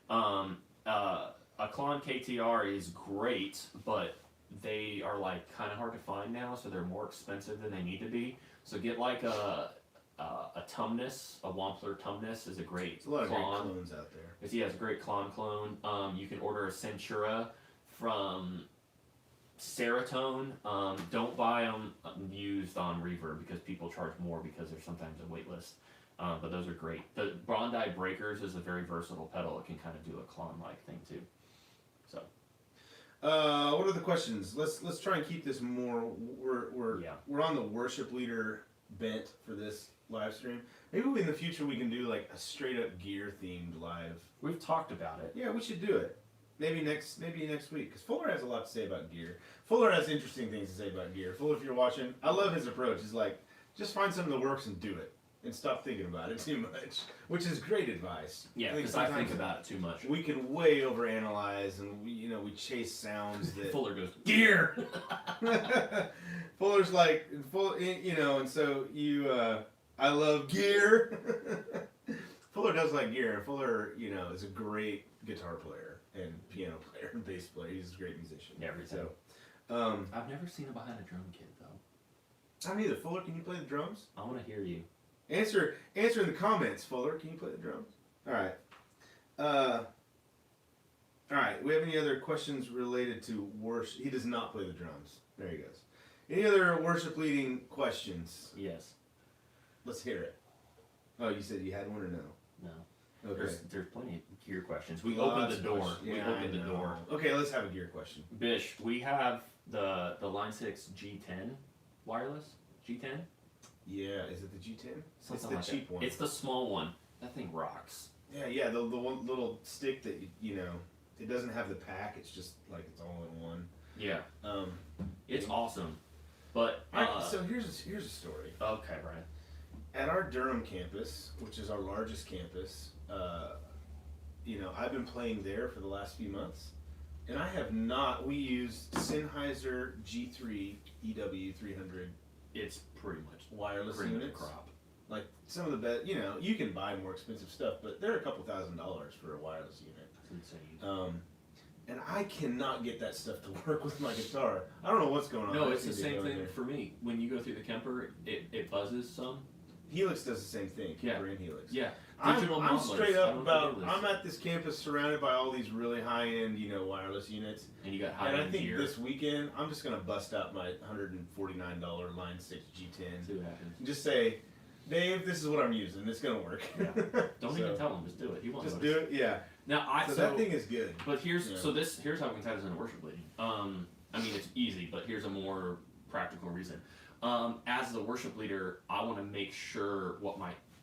A Klon KTR is great, but they are like kind of hard to find now, so they're more expensive than they need to be. So get like a Tumnus, a Wampler Tumnus is a great There's a lot of great Klon. clones out there. He has a great clone. You can order a Centura from Seratone. Don't buy them used on Reverb because people charge more because there's sometimes a wait list. But those are great. The Bondi Breakers is a very versatile pedal. It can kind of do a clone-like thing too. So. What are the questions? Let's try and keep this more. We're on the worship leader bent for this live stream. Maybe in the future we can do like a straight up gear themed live. We've talked about it. Yeah, we should do it. Maybe next week, because Fuller has a lot to say about gear. Fuller has interesting things to say about gear. Fuller, if you're watching, I love his approach. He's like, just find something that works and do it, and stop thinking about it too much, which is great advice. Yeah, because I think about it too much. We can way overanalyze, and we chase sounds that Fuller goes gear. Fuller's like and so I love gear. Fuller does like gear, and Fuller is a great guitar player and piano player and bass player. He's a great musician. Yeah, everything. So, I've never seen him behind a drum kit though. I neither. Fuller, can you play the drums? I want to hear you. Answer in the comments, Fuller. Can you play the drums? All right. All right. We have any other questions related to worship? He does not play the drums. There he goes. Any other worship leading questions? Yes. Let's hear it. Oh, you said you had one or no? No. Okay. There's plenty of gear questions. We Lots opened the of door. questions. We Yeah, opened I the know. door. Okay, let's have a gear question. Bish, we have the Line 6 G10 wireless. G10? Yeah, is it the G10? It's Something the like cheap that. one. It's the small one. That thing rocks. Yeah, the one little stick that it doesn't have the pack. It's just like it's all in one. Yeah. It's awesome. But So here's a story. okay, Brian. At our Durham campus, which is our largest campus, I've been playing there for the last few months, and I have not. We use Sennheiser G3 EW300 It's pretty much wireless cream of the units. crop. Like some of the best, you can buy more expensive stuff, but they're a couple $1,000s for a wireless unit. It's insane. And I cannot get that stuff to work with my guitar. I don't know what's going on. No, I it's the seem to same go in thing there. for me. When you go through the Kemper, it buzzes some. Helix does the same thing. Yeah. Kemper and Helix. Yeah. I'm modelers. straight I up don't know about. what it is. I'm at this campus surrounded by all these really high-end, wireless units. And you got And high I end think gear. this weekend I'm just gonna bust out my $149 Line 6 G10 See what happens. and just say, Dave, this is what I'm using. It's gonna work. Yeah. Don't So, even tell him. Just do it. He won't Just notice. do it. Yeah. Now So that thing is good. But here's Yeah. here's how we can tie this into worship leading. I mean it's easy, but here's a more practical reason. As the worship leader, I want to make sure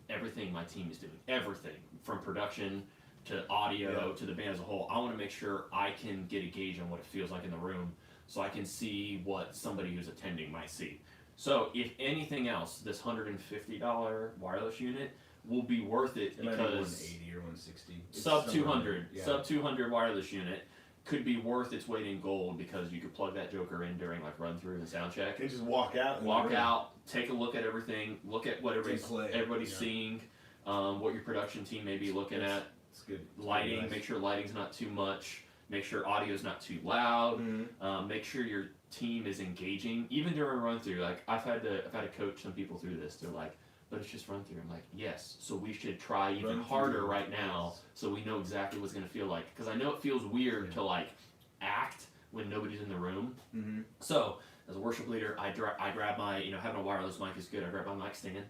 everything my team is doing, everything from production to audio to the band as a whole. I want to make sure I can get a gauge on what it feels like in the room, so I can see what somebody who's attending might see. So if anything else, this $150 wireless unit will be worth it It might be because 180 or 160. It's sub somewhere 200 in there. sub 200 wireless unit could be worth its weight in gold because you could plug that joker in during like run through and sound check, They just walk out. in the walk room. out, take a look at everything, look at what play. everybody's Yeah. seeing, what your production team may be looking at, It's good. It's lighting, good, nice. make sure lighting's not too much, make sure audio's not too loud, Mhm. make sure your team is engaging even during run through. Like I've had to coach some people through this. They're like, but it's just run through. I'm like, yes, so we should try even Run through. harder right now so we know exactly what's going to feel like, because I know it feels weird to like act when nobody's in the room. Mhm. So as a worship leader, I grab my, having a wireless mic is good. I grab my mic stand,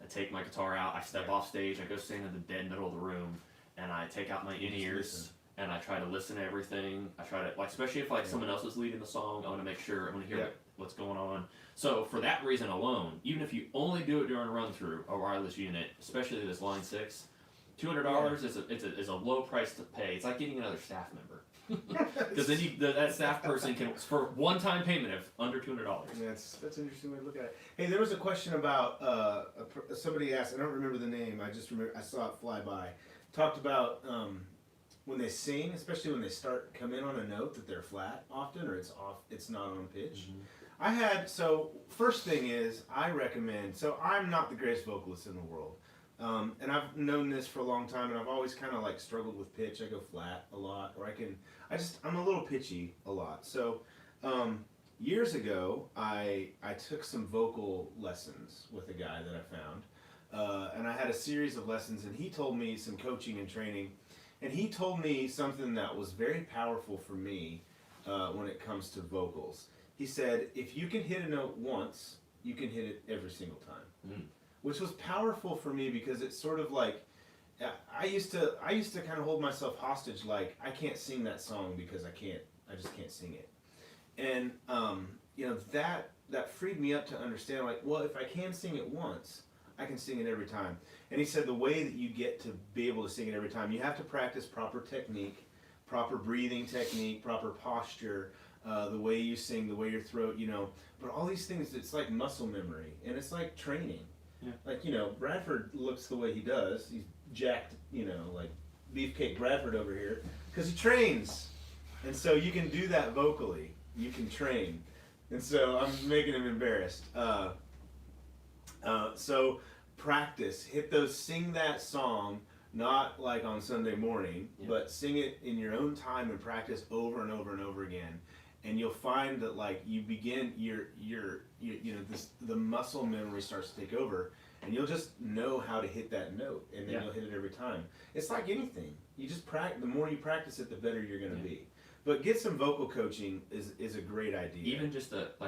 I take my guitar out, I step off stage, I go stand in the dead middle of the room, and I take out my You just in-ears, listen. and I try to listen to everything. I try to, like, especially if like someone else is leading the song, I want to make sure, I want to hear Yeah. what's going on. So for that reason alone, even if you only do it during a run through, a wireless unit, especially this Line 6, $200 is a low price to pay. It's like getting another staff member. Because then that staff person can, for one-time payment of under $200. That's an interesting way to look at it. Hey, there was a question about somebody asked. I don't remember the name. I just remember I saw it fly by. Talked about when they sing, especially when they come in on a note that they're flat often, or it's off. It's not on pitch. First thing is I recommend. So I'm not the greatest vocalist in the world. And I've known this for a long time, and I've always kind of like struggled with pitch. I go flat a lot, or I'm a little pitchy a lot. So, years ago, I took some vocal lessons with a guy that I found, and I had a series of lessons, and he told me some coaching and training, and he told me something that was very powerful for me when it comes to vocals. He said, if you can hit a note once, you can hit it every single time. Mm. Which was powerful for me because it's sort of like I used to kind of hold myself hostage, like I can't sing that song because I just can't sing it, and that freed me up to understand, like, well, if I can sing it once, I can sing it every time. And he said the way that you get to be able to sing it every time, you have to practice proper technique, proper breathing technique, proper posture, the way you sing, the way your throat, but all these things, it's like muscle memory and it's like training. Yeah. Like, Bradford looks the way he does. He's jacked, like Beefcake Bradford over here, because he trains. And so you can do that vocally. You can train. And so I'm making him embarrassed. So practice. Sing that song, not like on Sunday morning, but sing it in your own time and practice over and over and over again. And you'll find that, like, you begin the muscle memory starts to take over, and you'll just know how to hit that note, and then you'll hit it every time. It's like anything. You just practice. The more you practice it, the better you're going to be. But get some vocal coaching is a great idea. Even just it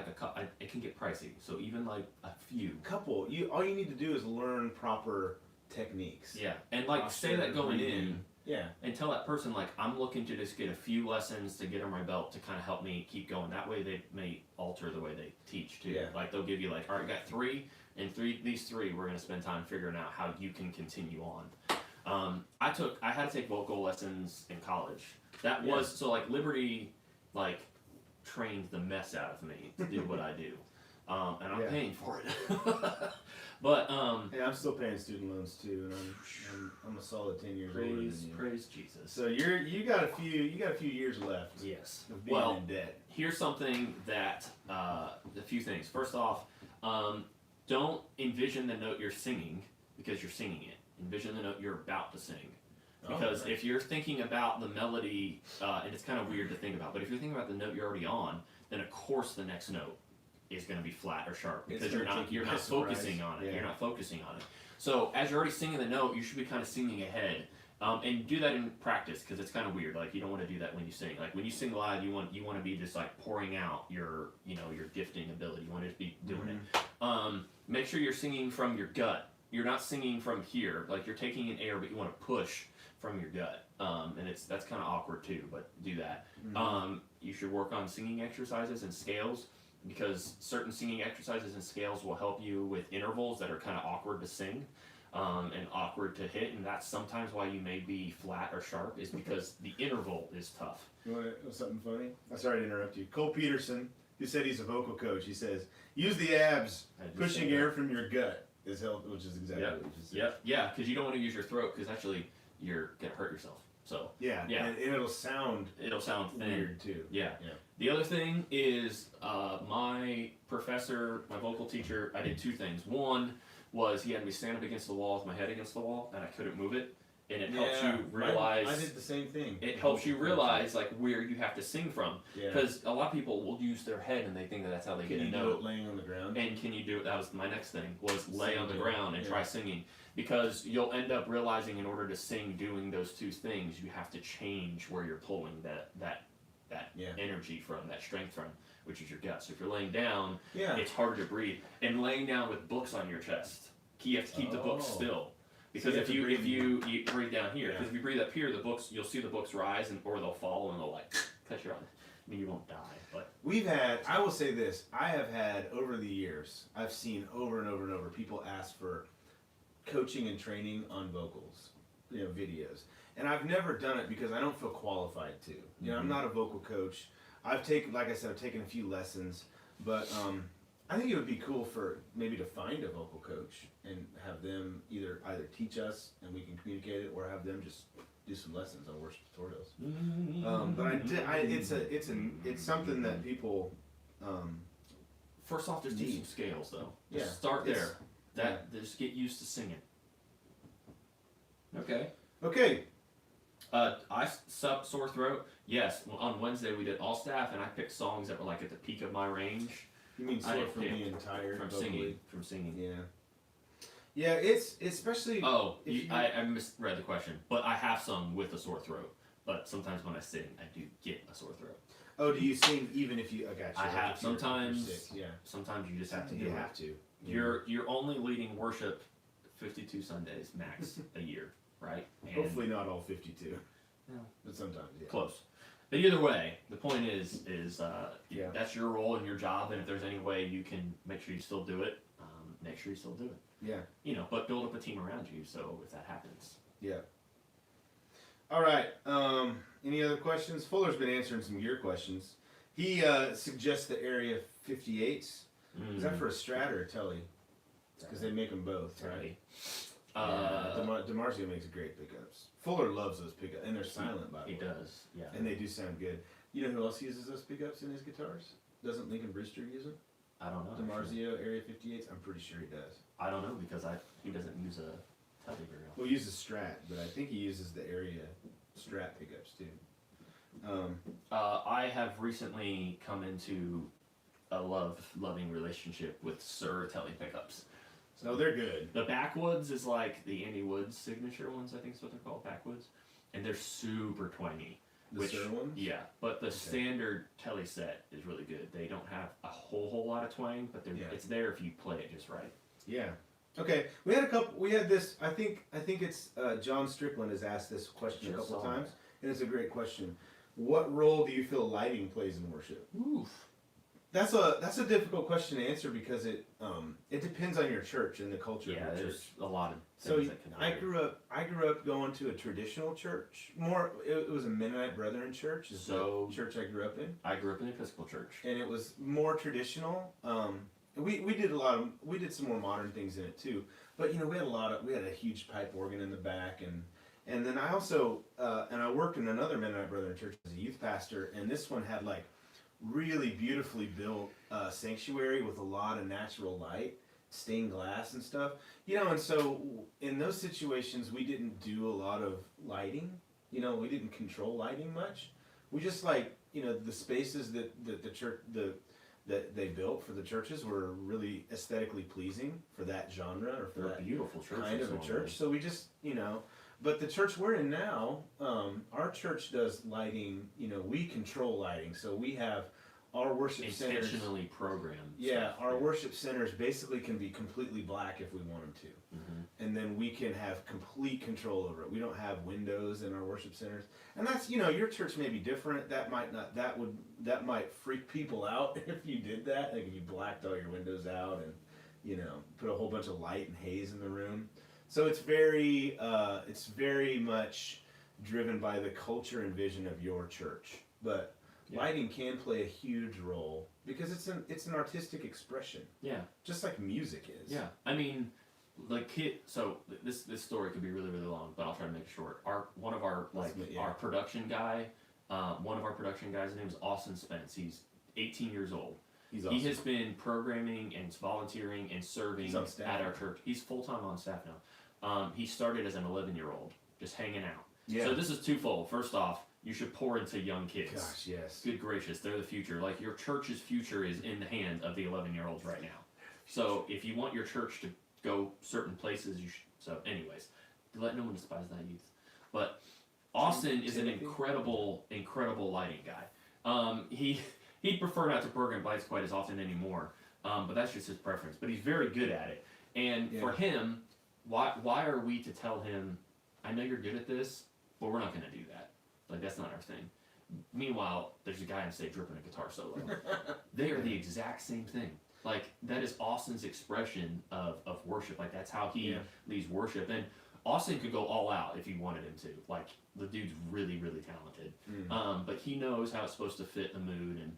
can get pricey. So even like a few. Couple. All you need to do is learn proper techniques. Yeah, and like say that going in. Yeah. And tell that person, like, I'm looking to just get a few lessons to get on my belt to kind of help me keep going. That way they may alter the way they teach too. Yeah. Like they'll give you like, all right, got these three we're gonna spend time figuring out how you can continue on. I had to take vocal lessons in college. That was so like Liberty like trained the mess out of me to do what I do. And I'm paying for it. But I'm still paying student loans too, and I'm a solid 10 years older than you. Praise Jesus. So you got a few years left. Yes. Of being in debt. Here's something that a few things. First off, don't envision the note you're singing because you're singing it. Envision the note you're about to sing. Because if you're thinking about the melody, and it's kind of weird to think about, but if you're thinking about the note you're already on, then of course the next note is going to be flat or sharp because you're not focusing on it. Yeah. You're not focusing on it. So as you're already singing the note, you should be kind of singing ahead, and do that in practice because it's kind of weird. Like you don't want to do that when you sing. Like when you sing live, you want to be just like pouring out your gifting ability. You want to just be doing it. Make sure you're singing from your gut. You're not singing from here. Like you're taking in air, but you want to push from your gut. And that's kind of awkward too. But do that. You should work on singing exercises and scales, because certain singing exercises and scales will help you with intervals that are kind of awkward to sing and awkward to hit, and that's sometimes why you may be flat or sharp, is because the interval is tough. You want something funny? I'm sorry to interrupt you. Cole Peterson, who said he's a vocal coach, he says, use the abs, pushing air from your gut is helpful, which is exactly what you just said. Yeah, because you don't want to use your throat, because actually you're going to hurt yourself. So and it'll sound thin. Weird too. Yeah. The other thing is my professor, my vocal teacher, I did two things. One was he had me stand up against the wall with my head against the wall, and I couldn't move it. And it helps you realize. I did the same thing. It helps you realize like where you have to sing from, because a lot of people will use their head and they think that that's how they get a note. Can you do it laying on the ground? And can you do it? That was my next thing, was lay on the ground and try singing, because you'll end up realizing in order to sing doing those two things, you have to change where you're pulling that energy from, that strength from, which is your gut. So if you're laying down, it's harder to breathe. And laying down with books on your chest, you have to keep the books still. Because if you breathe down here, because if you breathe up here, you'll see the books rise or they'll fall and they'll like cut your arm. I mean, you won't die, but I will say this, I have had over the years, I've seen over and over and over people ask for coaching and training on vocals. videos. And I've never done it because I don't feel qualified to. You know, I'm not a vocal coach. I've taken, like I said, I've taken a few lessons, but I think it would be cool for maybe to find a vocal coach and have them either teach us and we can communicate it, or have them just do some lessons on worship tutorials. But it's something that people. First off, just do some scales though. Just start there. Just get used to singing. Okay. Okay. Sore throat. Yes, on Wednesday we did all staff, and I picked songs that were like at the peak of my range. You mean sore from being tired? From singing. From singing. Yeah. Yeah, it's especially. Oh, I misread the question, but I have sung with a sore throat. But sometimes when I sing, I do get a sore throat. Oh, do you sing even if you? I got you. I have sometimes. Yeah. Sometimes you just have to do you it. Have to. You're only leading worship 52 Sundays max a year, right? And hopefully not all 52. No. But sometimes, yeah. Close. But either way, the point is that's your role and your job, and if there's any way you can make sure you still do it, make sure you still do it. Yeah. You know, but build up a team around you so if that happens. Yeah. All right. Any other questions? Fuller's been answering some gear questions. He suggests the Area 58s. Is that for a Strat or a Tele? Because they make them both, right? DiMarzio makes great pickups. Fuller loves those pickups, and they're silent, by the way. He does, yeah. And they do sound good. You know who else uses those pickups in his guitars? Doesn't Lincoln Brewster use them? I don't know. DiMarzio Area 58s? I'm pretty sure he does. I don't know because he doesn't use a Tele very often. Well, he uses Strat, but I think he uses the Area Strat pickups too. I have recently come into a loving relationship with Sir Tele pickups. So they're good. The backwoods is like the Andy Woods signature ones, I think is what they're called, backwoods, and they're super twangy. The Sir ones? Yeah, but the standard Tele set is really good. They don't have a whole lot of twang, but it's there if you play it just right. Yeah. Okay. We had this. I think it's John Strickland has asked this question a couple times, and it's a great question. What role do you feel lighting plays in worship? Oof. That's a difficult question to answer because it depends on your church and the culture of your church. There's a lot of so things that can I grew up going to a traditional church. It was a Mennonite Brethren church. Is the church I grew up in. I grew up in an Episcopal church, and it was more traditional. We did some more modern things in it too. But you know, we had a huge pipe organ in the back, and then I also and I worked in another Mennonite Brethren church as a youth pastor, and this one had like really beautifully built sanctuary with a lot of natural light, stained glass and stuff. You know, and so in those situations we didn't do a lot of lighting. You know, we didn't control lighting much. We just the spaces that the church that they built for the churches were really aesthetically pleasing for that genre or for that beautiful church kind of a church. So we just but the church we're in now, our church does lighting. You know, we control lighting, so we have our worship centers intentionally programmed. Yeah, our worship centers basically can be completely black if we want them to, and then we can have complete control over it. We don't have windows in our worship centers, and that's your church may be different. That might freak people out if you did that. Like if you blacked all your windows out and put a whole bunch of light and haze in the room. So it's very much driven by the culture and vision of your church, but lighting can play a huge role because it's an artistic expression. Yeah, just like music is. Yeah, I mean, So this story could be really really long, but I'll try to make it short. Our production guy, one of our production guys, his name is Austin Spence. He's 18 years old. Awesome. He has been programming and volunteering and serving at our church. He's full-time on staff now. He started as an 11-year-old, just hanging out. Yeah. So this is twofold. First off, you should pour into young kids. Gosh, yes. Good gracious, they're the future. Like your church's future is in the hand of the 11-year-olds right now. So if you want your church to go certain places, you should. So anyways, let no one despise thy youth. But Austin is an incredible lighting guy. He'd prefer not to program lights quite as often anymore, but that's just his preference. But he's very good at it. And for him, why are we to tell him, I know you're good at this, but we're not going to do that. Like, that's not our thing. Meanwhile, there's a guy on stage ripping a guitar solo. They are the exact same thing. Like, that is Austin's expression of worship. Like, that's how he leads worship. And Austin could go all out if he wanted him to. Like, the dude's really, really talented. But he knows how it's supposed to fit the mood, and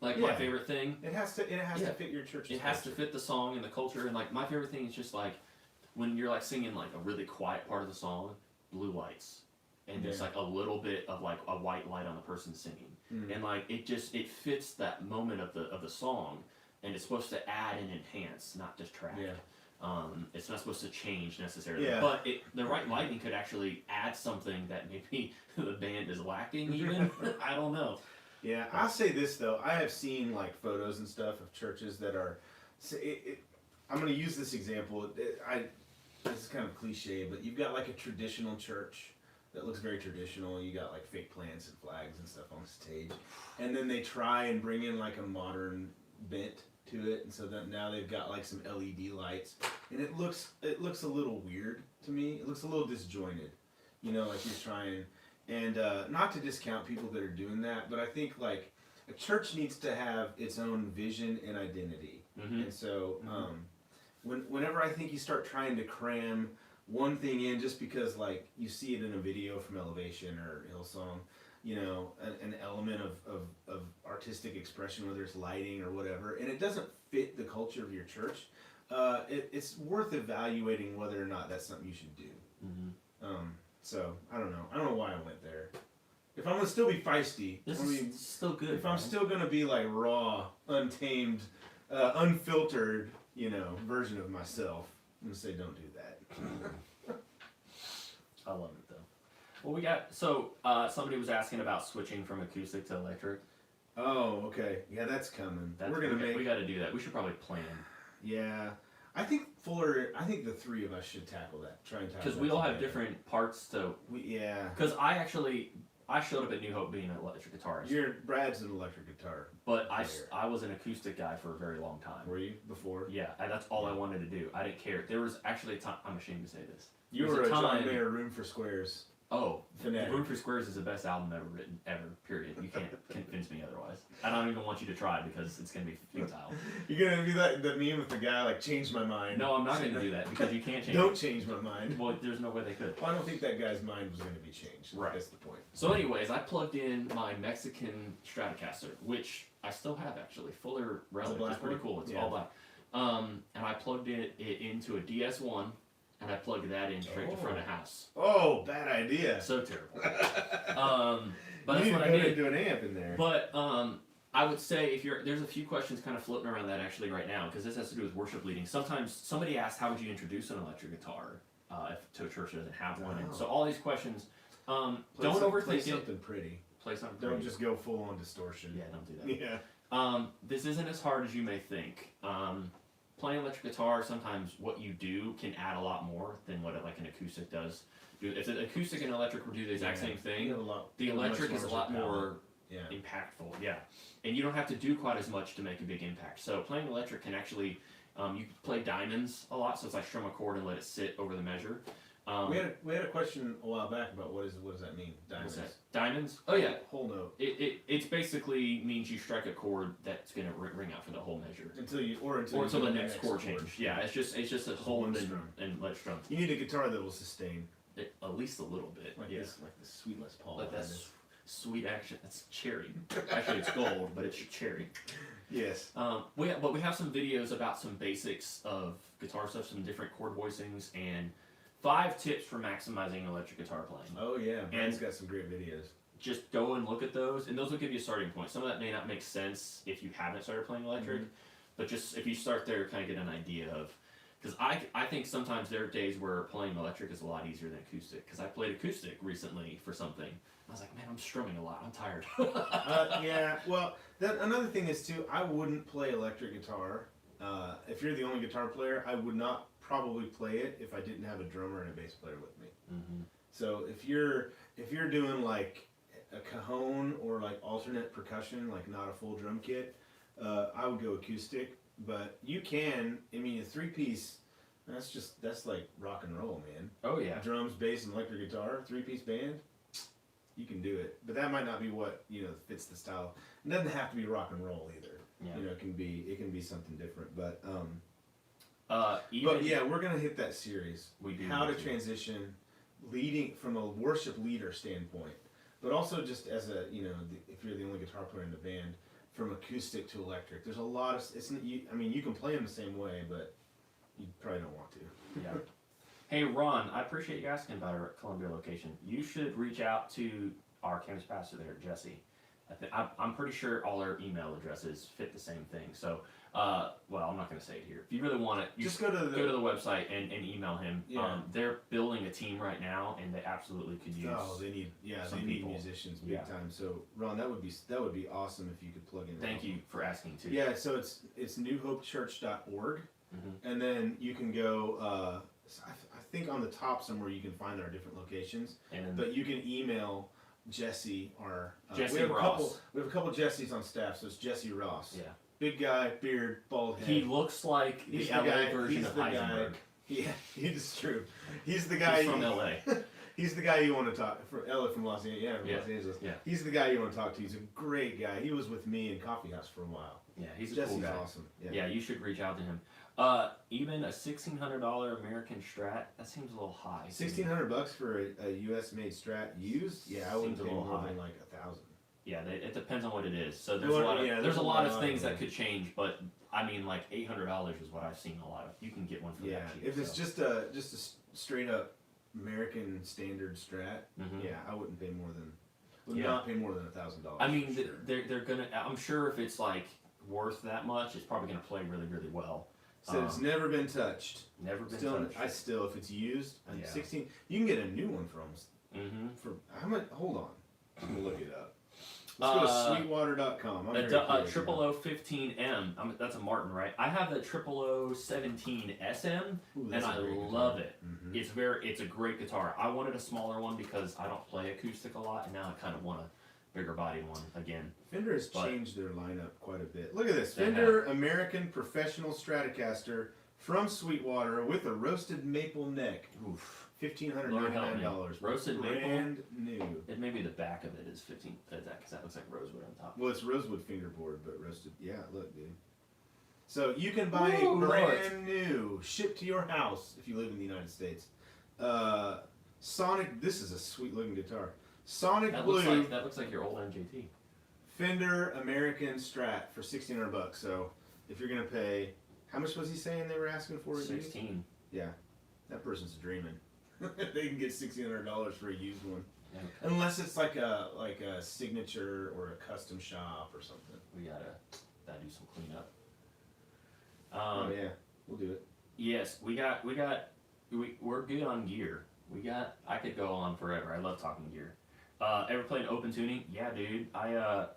like my favorite thing. It has to fit your church's It has culture. to fit the song and the culture, and like my favorite thing is just like when you're like singing like a really quiet part of the song, blue lights, and there's like a little bit of like a white light on the person singing, and like it fits that moment of the song, and it's supposed to add and enhance, not distract. It's not supposed to change necessarily, but the right lighting could actually add something that maybe the band is lacking even. I don't know. Yeah, I'll say this though. I have seen like photos and stuff of churches that are. I'm going to use this example. This is kind of cliche, but you've got like a traditional church that looks very traditional. You got like fake plants and flags and stuff on the stage, and then they try and bring in like a modern bent to it, and so that now they've got like some LED lights, and it looks a little weird to me. It looks a little disjointed, you know, like you're trying. And not to discount people that are doing that, but I think like a church needs to have its own vision and identity. And so whenever I think you start trying to cram one thing in just because like you see it in a video from Elevation or Hillsong, you know, an element of artistic expression, whether it's lighting or whatever, and it doesn't fit the culture of your church, it's worth evaluating whether or not that's something you should do. So I don't know why I went there. If I'm gonna still be feisty, This is still good. if I'm still gonna be like raw, untamed, unfiltered, you know, version of myself, I'm gonna say don't do that. I love it though. Well, we got somebody was asking about switching from acoustic to electric. Oh, okay. Yeah, that's coming. We got to do that. We should probably plan. Yeah, I think the three of us should tackle that. Try and tackle. Because we all have different parts to. Because I showed up at New Hope being an electric guitarist. Brad's an electric guitar. But I was an acoustic guy for a very long time. Were you before? Yeah, that's all I wanted to do. I didn't care. There was actually a time. I'm ashamed to say this. You were a John Mayer Room for Squares. Oh, fanatic. Room for Squares is the best album ever written, ever, period. You can't convince me otherwise. I don't even want you to try because it's going to be futile. You're going to be like the meme with the guy, like, change my mind. No, I'm not going to do that because you can't change Don't change my mind. Well, there's no way they could. Well, I don't think that guy's mind was going to be changed. Right. That's the point. So anyways, I plugged in my Mexican Stratocaster, which I still have actually. Fuller relic. It's pretty cool. It's all black. And I plugged it into a DS1. And I plugged that in straight to front of house. Oh, bad idea. So terrible. But that's what I did. Do an amp in there. But I would say there's a few questions kind of floating around that actually right now because this has to do with worship leading. Sometimes somebody asked, how would you introduce an electric guitar if to a church that doesn't have one? And so all these questions. Don't overthink play it. something pretty. Play something pretty. Don't just go full on distortion. Yeah, don't do that. Yeah. This isn't as hard as you may think. Playing electric guitar, sometimes what you do can add a lot more than what an acoustic does. If an acoustic and electric would do the exact same thing, the electric is a lot more impactful. Yeah, and you don't have to do quite as much to make a big impact. So playing electric can actually, you play diamonds a lot, so it's like strum a chord and let it sit over the measure. We had a question a while back about what does that mean? Diamonds. What's that? Diamonds? Oh yeah. Whole note. It basically means you strike a chord that's gonna ring out for the whole measure. Until the next chord change. Yeah, it's just a hold and let strum. You need a guitar that will sustain. At least a little bit. Like this sweet Les Paul. Like that's sweet action. That's cherry. Actually, it's gold, but it's cherry. Yes. We have some videos about some basics of guitar stuff, some different chord voicings, and 5 tips for maximizing electric guitar playing. Oh yeah, Brand's got some great videos. Just go and look at those, and those will give you a starting point. Some of that may not make sense if you haven't started playing electric, but just if you start there, kind of get an idea of. Because I think sometimes there are days where playing electric is a lot easier than acoustic. Because I played acoustic recently for something. I was like, man, I'm strumming a lot. I'm tired. Yeah. Well, another thing is too. I wouldn't play electric guitar. If you're the only guitar player, I would not probably play it if I didn't have a drummer and a bass player with me. So if you're doing like a cajon or like alternate percussion, like not a full drum kit, I would go acoustic. But you can, I mean, a 3-piece, that's like rock and roll, man. Oh yeah. Drums, bass, and electric guitar, 3-piece band, you can do it. But that might not be what, fits the style. It doesn't have to be rock and roll either. Yeah. It can be something different. But Even, But yeah, we're gonna hit that series. We do How to need to. transition, leading from a worship leader standpoint, but also just as a if you're the only guitar player in the band, from acoustic to electric. There's a lot of you can play them the same way, but you probably don't want to. Yeah. Hey Ron, I appreciate you asking about our Columbia location. You should reach out to our campus pastor there, Jesse. I'm pretty sure all our email addresses fit the same thing. So, well, I'm not going to say it here. If you really want it, you Just go to the website and email him. Yeah. They're building a team right now, and they absolutely could use. they need musicians big Yeah. time. So Ron, that would be awesome if you could plug in. Thank you for asking too. Yeah, so it's newhopechurch.org, Mhm. and then you can go. I think on the top somewhere you can find our different locations, And then but you can email Jesse or Jesse we have Ross. we have a couple Jessies on staff, so it's Jesse Ross. Yeah. Big guy, beard, bald head. He looks like He's the the LA guy- version he's of the guy- Heisenberg. Yeah, it's true. He's the guy. He's from LA. He's the guy you want to talk from Los Angeles. Yeah, from Yeah, Los Angeles. yeah. He's the guy you want to talk to. He's a great guy. He was with me in Coffee House for a while. Yeah, he's a Jesse's cool guy. awesome. Yeah, you should reach out to him. Even a $1,600 American Strat, that seems a little high. $1,600 for a U.S. made Strat used. Yeah, I wouldn't Seems a pay little more high. than like $1,000. Yeah, it depends on what it is. So there's Well, a lot of yeah, there's a lot of lot things of that could change, but I mean like $800 is what I've seen a lot of. You can get one for Yeah, that cheap. if it's so. just a straight up American standard Strat, Mhm. yeah, I wouldn't pay more than Yeah. not pay more than $1,000. I mean, for sure. they're gonna. I'm sure if it's like worth that much, it's probably gonna play really really well. Said it's never been touched. Never been Still, touched. if it's used, Yeah. 16. You can get a new one for almost Mm-hmm. for how much? Hold on, I'm gonna look it up. Let's go to sweetwater.com. I'm very curious Triple now. O 15M. That's a Martin, right? I have the Triple O 17 SM, Ooh, and that's a I great guitar. love it. Mhm. It's a great guitar. I wanted a smaller one because I don't play acoustic a lot, and now I kind of want a bigger body one again. Fender has But- changed their lineup quite a bit. Look at this. They Fender American Professional Stratocaster from Sweetwater with a roasted maple neck. Oof. $1,599. Roasted maple? Brand new. It maybe the back of it is 15. Because that looks like rosewood on top. Well, it's rosewood fingerboard, but roasted. Yeah, look, dude. So you can buy a Ooh, brand new, shipped to your house if you live in the United States. Sonic. This is a sweet looking guitar. Sonic That Blue looks like your old MJT. Fender American Strat for $1,600. So if you're gonna pay, how much was he saying they were asking for it? used? 16. Yeah, that person's dreaming. They can get $1,600 for a used one, Yeah. unless it's like a signature or a custom shop or something. We gotta do some cleanup. Oh yeah, we'll do it. Yes, we're good on gear. I could go on forever. I love talking gear. Ever played open tuning? Yeah, dude. I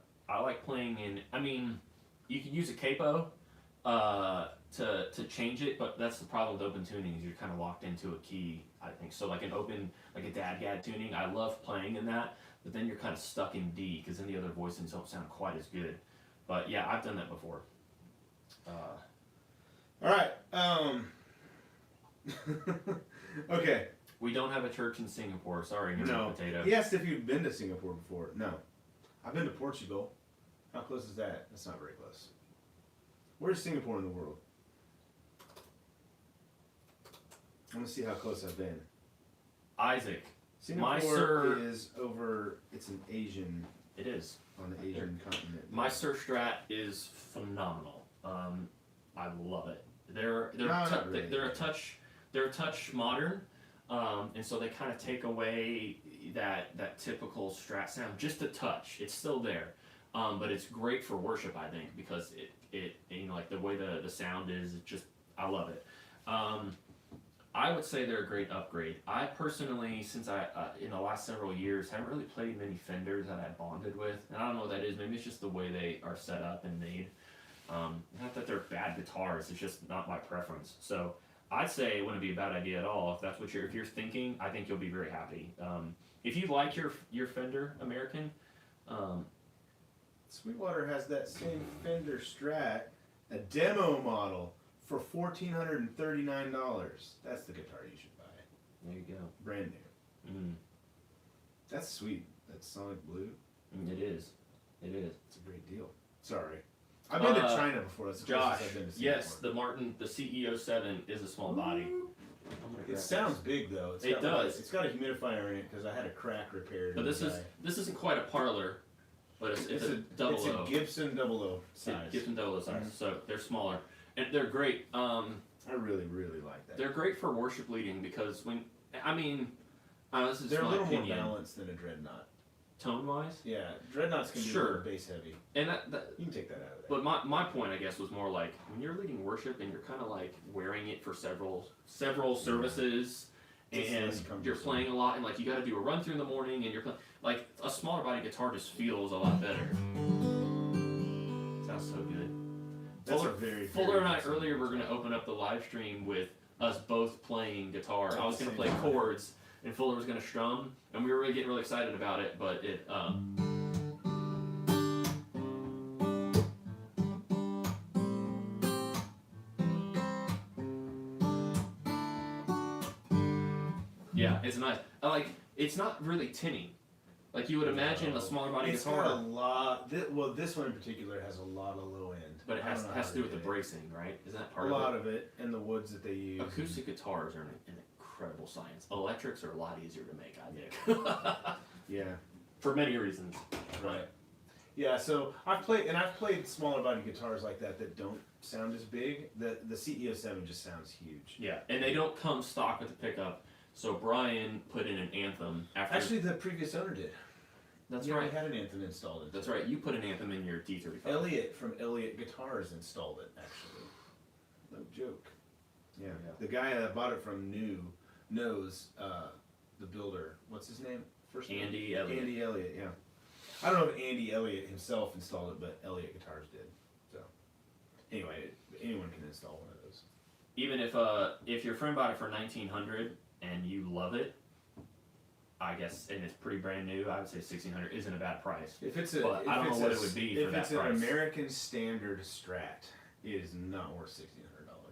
like playing in. I mean, you can use a capo to change it, but that's the problem with open tuning is you're kind of locked into a key. I think so. Like a DADGAD tuning, I love playing in that, but then you're kind of stuck in D because then the other voicings don't sound quite as good. But yeah, I've done that before. All right. Okay. We don't have a church in Singapore. Sorry, Mr. No. Potato. He asked if you've been to Singapore before. No. I've been to Portugal. How close is that? That's not very close. Where's Singapore in the world? I want to see how close I've been. Isaac, Singapore Sir- is over. It's an Asian it is. on the Asian continent. My Sir Strat is phenomenal. I love it. They're not really. they're a touch modern, and so they kind of take away that typical Strat sound just a touch. It's still there, but it's great for worship, I think, because it like the way the sound is. It just I love it. I would say they're a great upgrade. I personally, since I in the last several years, haven't really played many Fenders that I bonded with, and I don't know what that is. Maybe it's just the way they are set up and made. Not that they're bad guitars, it's just not my preference. So I'd say it wouldn't be a bad idea at all if that's what if you're thinking. I think you'll be very happy. If you like your Fender American, Sweetwater has that same Fender Strat, a demo model, for $1,439. That's the guitar you should buy. there you go. Brand new. Mm, That's sweet. That's Sonic Blue. it is. It is. It's a great deal. Sorry. I've been to China before. That's the Josh, closest I've been to yes, Singapore. the Martin, the CEO7 is a small body. It sounds big though. It does. It's got a humidifier in it because I had a crack repaired. But this isn't quite a parlor, but it's a double It's O. a Gibson double O size. Gibson double O size, so they're smaller and they're great. I really, really like that. They're great for worship leading because this is They're a my little opinion. more balanced than a Dreadnought. Tone wise, Yeah, Dreadnoughts can be a Sure. little bass heavy. and You can take that out of there. but my point I guess was more like when you're leading worship and you're kind of like wearing it for several services. It's And less cumbersome. you're playing a lot, and like you got to do a run through in the morning, and you're playing like a smaller body guitar just feels a lot better. Sounds so good. That's Fuller, a very, Fuller very and I good sound. earlier were going to open up the live stream with us both playing guitar. At I was the going to same play time. chords, and Fuller was going to strum, and we were really getting really excited about it, but it yeah, it's nice. It's not really tinny. Like you would imagine a smaller body It's guitar. got a lot. This one in particular has a lot of low end. But it I has don't know has how to do they with the did it. bracing, right? Isn't that A part lot of of it, and the woods that they use. it? Acoustic guitars are an incredible science. Electrics are a lot easier to make, I think. Yeah. For many reasons. Right. Yeah. So I've played smaller body guitars like that don't sound as big. The CEO7 just sounds huge. Yeah, and they don't come stock with the pickup. So Brian put in an Anthem after. Actually, the previous owner did. that's Yeah, right. we had an Anthem installed. That's right. You put an Anthem in your D35. Elliot from Elliot Guitars installed it. Actually, no joke. Yeah. Yeah. The guy that bought it from knows the builder. What's his name? First name? Andy Elliott. Andy Elliott. Yeah. I don't know if Andy Elliott himself installed it, but Elliott Guitars did. So anyway, anyone can install one of those. Even if your friend bought it for $1,900 and you love it, I guess, and it's pretty brand new, I would say $1,600 isn't a bad price. If it's But I don't know what it would be for if that it's price. an American standard Strat, it is not worth $1,600.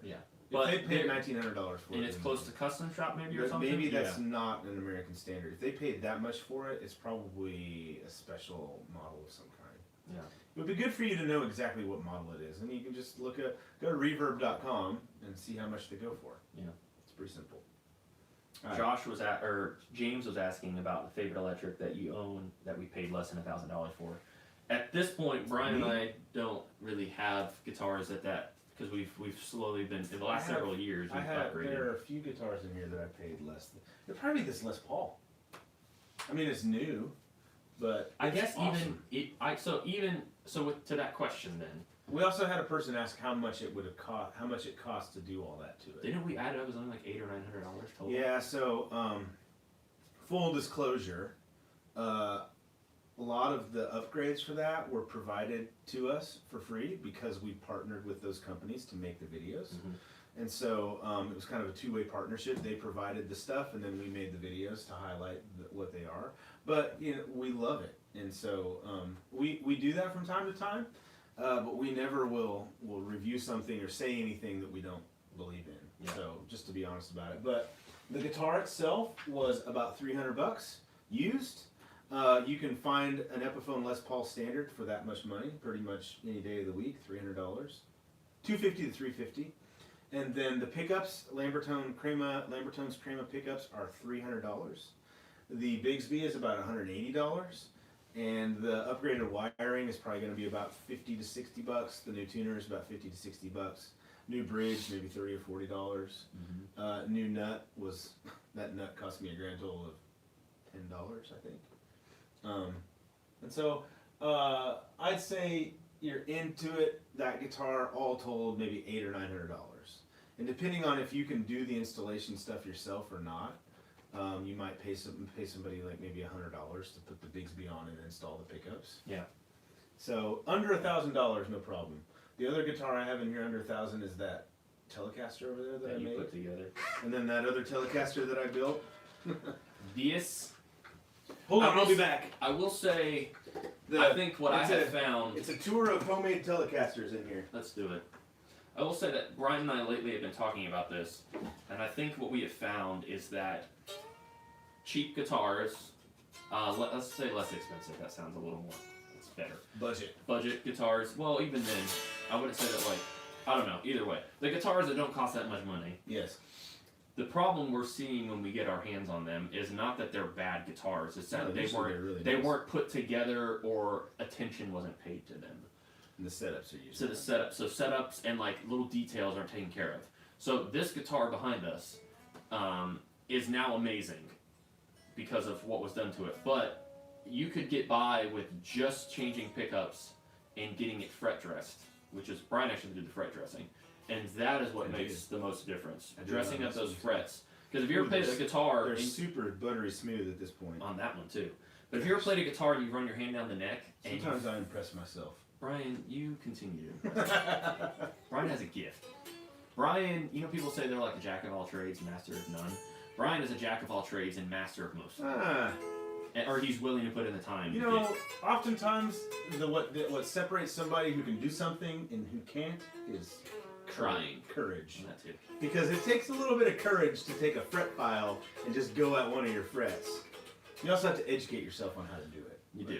Yeah. If But they paid they're- $1,900 for it, And it's then close to custom shop maybe or but something? maybe that's Yeah. not an American standard. If they paid that much for it, it's probably a special model of some kind. Yeah. It would be good for you to know exactly what model it is, and you can just go to reverb.com and see how much they go for. Yeah. It's pretty simple. All right. James was asking about the favorite electric that you own that we paid less than $1,000 for. At this point, Brian and I don't really have guitars at that because we've slowly been in the last several years we've upgraded. There are a few guitars in here that I paid less than. It'd probably be this Les Paul. I mean, it's new, but I it's guess awesome. to that question then, We also had a person ask how much it would have cost, how much it cost to do all that to it. didn't we add it up? It was only like $800 or $900 total. Yeah. So, full disclosure, a lot of the upgrades for that were provided to us for free because we partnered with those companies to make the videos. Mhm. And so it was kind of a two-way partnership. They provided the stuff, and then we made the videos to highlight what they are. But we love it, and so we do that from time to time. But we never will review something or say anything that we don't believe in. Yeah. So just to be honest about it. But the guitar itself was about $300 used. You can find an Epiphone Les Paul standard for that much money, pretty much any day of the week. $300, $250 to $350. And then the pickups, Lambertone's Crema pickups are $300. The Bigsby is about $180. And the upgraded wiring is probably going to be about $50 to $60. The new tuner is about $50 to $60. New bridge, maybe $30 or $40. New nut that nut cost me a grand total of $10, I think. And so I'd say you're into it. That guitar, all told, maybe $800 or $900. And depending on if you can do the installation stuff yourself or not, you might pay somebody like maybe $100 to put the Bigsby on and install the pickups. Yeah. So under $1,000, no problem. The other guitar I have in here under $1,000 is that Telecaster over there that I That you made, put together. and then that other Telecaster that I built. This, Hold on, I will I'll be s- back. I will say, The- I think what I it's have a- found. It's a tour of homemade Telecasters in here. Let's do it. I will say that Brian and I lately have been talking about this, and I think what we have found is that cheap guitars, let's say less expensive, that sounds a little more, it's better. Budget. Budget guitars, well, even then, I wouldn't say that like, I don't know, either way. The guitars that don't cost that much money, Yes. the problem we're seeing when we get our hands on them is not that they're bad guitars, it's that No, they usually weren't, they're really they nice. weren't put together or attention wasn't paid to them. And the setups are usually. So the setup, so setups and like little details aren't taken care of. So this guitar behind us is now amazing because of what was done to it. But you could get by with just changing pickups and getting it fret dressed, which is Brian actually did the fret dressing, and that is what I makes did. the most difference. I did Dressing love up those those. frets, because if you ever Ooh, played a they're- guitar They're and- super buttery smooth at this point. on that one too, but if you ever played a guitar and you run your hand down the neck, and Sometimes I impress myself. Brian, you continue. Brian has a gift. Brian, you know, people say they're like a jack of all trades, master of none. Brian is a jack of all trades and master of most, Ah, or he's willing to put in the time. you to know, get- oftentimes what separates somebody who can do something and who can't is Trying. courage. that too. Because it takes a little bit of courage to take a fret file and just go at one of your frets. You also have to educate yourself on how to do it. You do,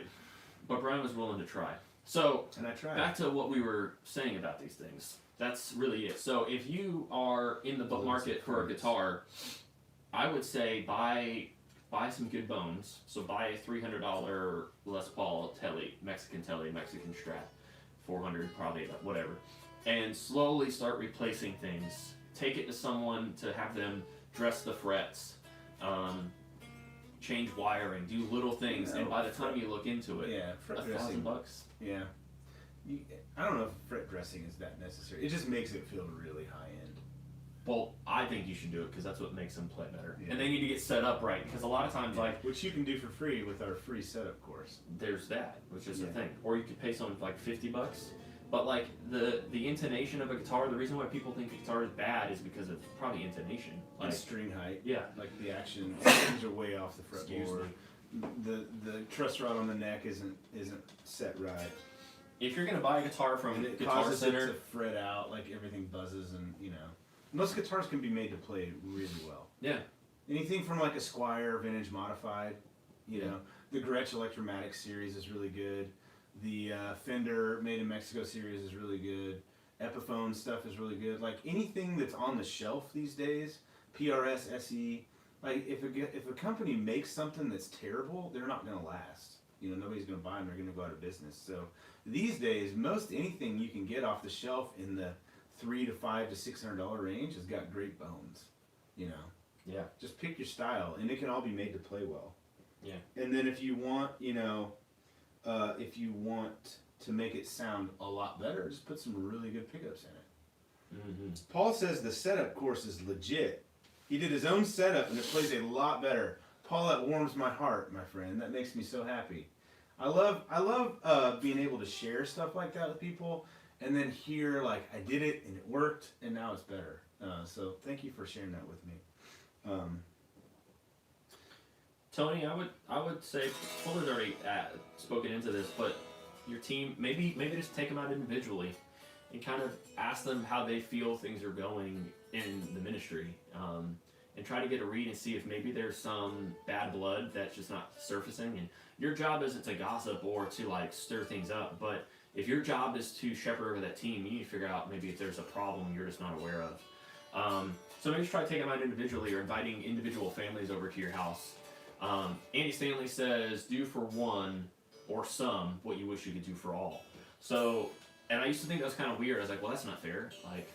but Brian was willing to try. So And I tried. back to what we were saying about these things. That's really it. So if you are in the book market for a guitar, I would say buy some good bones. So buy a $300 Les Paul Mexican Strat, 400 probably, whatever, and slowly start replacing things. Take it to someone to have them dress the frets, change wiring, do little things, and by the time you look into it, Yeah, fret dressing. $1,000. Yeah. I don't know if fret dressing is that necessary. It just makes it feel really high end. Well, I think you should do it because that's what makes them play better. Yeah. And they need to get set up right because a lot of times, like, Which you can do for free with our free setup course. there's that, which is the Yeah. thing. Or you could pay someone like $50. But like the intonation of a guitar, the reason why people think a guitar is bad is because of probably intonation. And Like, string height. yeah, Like the action strings are way off the Excuse fretboard. The truss rod on the neck isn't set right. if you're gonna buy a guitar from And it Guitar causes Center, it to fret out, like everything buzzes, and most guitars can be made to play really well. yeah, Anything from like a Squire Vintage Modified, the Gretsch Electromatic series is really good. The Fender Made in Mexico series is really good. Epiphone stuff is really good. Like anything that's on the shelf these days, PRS, SE. Like if a company makes something that's terrible, they're not gonna last. Nobody's gonna buy them. They're gonna go out of business. So these days, most anything you can get off the shelf in the $300 to $500 to $600 range has got great bones. yeah, Just pick your style, and it can all be made to play well. Yeah. And then if you want, to make it sound a lot better, just put some really good pickups in it. mm-hmm. Paul says the setup course is legit. He did his own setup, and it plays a lot better. Paul, that warms my heart, my friend. That makes me so happy. I love being able to share stuff like that with people, and then hear like I did it and it worked, and now it's better. So thank you for sharing that with me. Tony, I would say Fuller's already spoken into this, but your team maybe just take them out individually and kind of ask them how they feel things are going in the ministry, and try to get a read and see if maybe there's some bad blood that's just not surfacing. And your job isn't to gossip or to like stir things up, but if your job is to shepherd over that team, you need to figure out maybe if there's a problem you're just not aware of. So maybe just try to take them out individually or inviting individual families over to your house. Andy Stanley says, do for one or some what you wish you could do for all. So, and I used to think that was kind of weird. I was like, well, that's not fair. Like,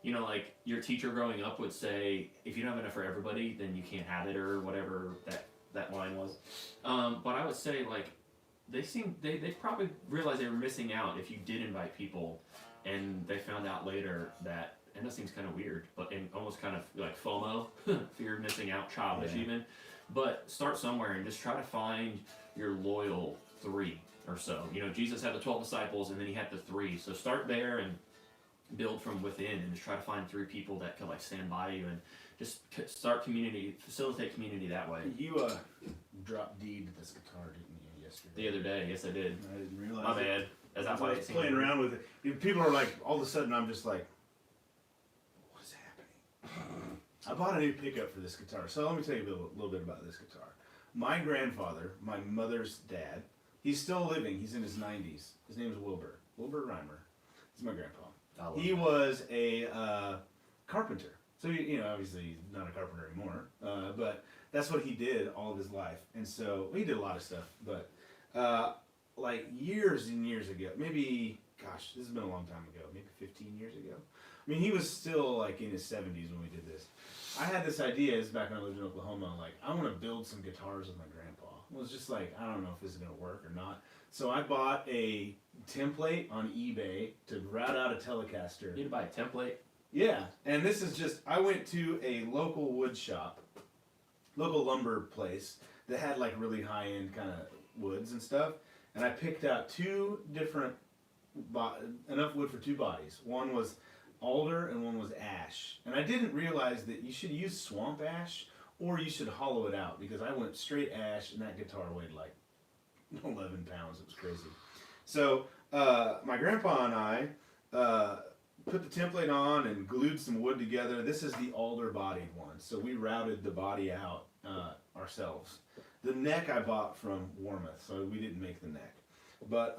like your teacher growing up would say, if you don't have enough for everybody, then you can't have it, or whatever that line was. But I would say, like, they probably realized they were missing out if you did invite people, and they found out later that, and that seems kind of weird, but and almost kind of like FOMO, fear of missing out, childish even. But start somewhere and just try to find your loyal 3 or so. Jesus had the 12 disciples, and then he had the 3. So start there and build from within, and just try to find 3 people that could like stand by you, and just start community, facilitate community that way. You dropped D to this guitar, didn't you, yesterday? The other day, yes I did. I didn't realize My it. bad. I was playing around with it. People are like, all of a sudden I'm just like, what is happening? I bought a new pickup for this guitar. So let me tell you a little bit about this guitar. My grandfather, my mother's dad, he's still living. He's in his 90s. His name is Wilbur Reimer. It's my grandpa. I love He that. was a carpenter. So, you know, obviously he's not a carpenter anymore. But that's what he did all of his life. And so he did a lot of stuff. But like years and years ago, maybe, gosh, this has been a long time ago, maybe 15 years ago. I mean, he was still like in his 70s when we did this. I had this idea, this is back when I lived in Oklahoma, like, I want to build some guitars with my grandpa. It was just like, I don't know if this is going to work or not. So I bought a template on eBay to route out a Telecaster. You need to buy a template. Yeah, and this is just, I went to a local wood shop, local lumber place that had like really high-end kind of woods and stuff, and I picked out two different, enough wood for two bodies. One was alder and one was ash. And I didn't realize that you should use swamp ash or you should hollow it out, because I went straight ash and that guitar weighed like 11 pounds. It was crazy. So my grandpa and I put the template on and glued some wood together. This is the alder bodied one. So we routed the body out ourselves. The neck I bought from Warmouth, so we didn't make the neck. But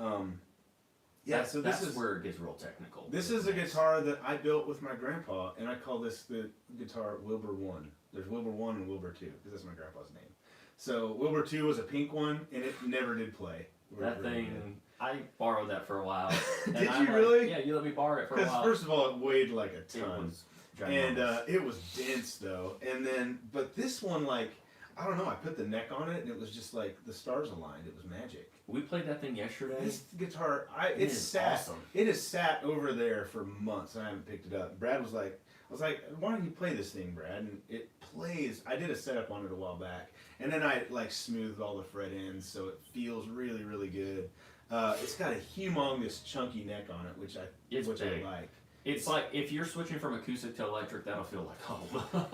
yeah, so this that's is where it gets real technical. this is a guitar that I built with my grandpa, and I call this the guitar Wilbur 1. There's Wilbur 1 and Wilbur 2, because that's my grandpa's name. So Wilbur 2 was a pink one, and it never did play. That thing, I borrowed that for a while. Did and you I'm like, really? Yeah, you let me borrow it for a Because while. first of all, it weighed like a It ton. was And ginormous. it was dense though. And then, but this one, like, I don't know, I put the neck on it and it was just like the stars aligned. It was magic. We played that thing yesterday. This guitar, It it's is sat, awesome. it has sat over there for months and I haven't picked it up. Brad was like, I was like, why don't you play this thing, Brad? And it plays. I did a setup on it a while back, and then I like smoothed all the fret ends so it feels really, really good. It's got a humongous chunky neck on it, which It's big. I like. It's like if you're switching from acoustic to electric, that'll feel like home.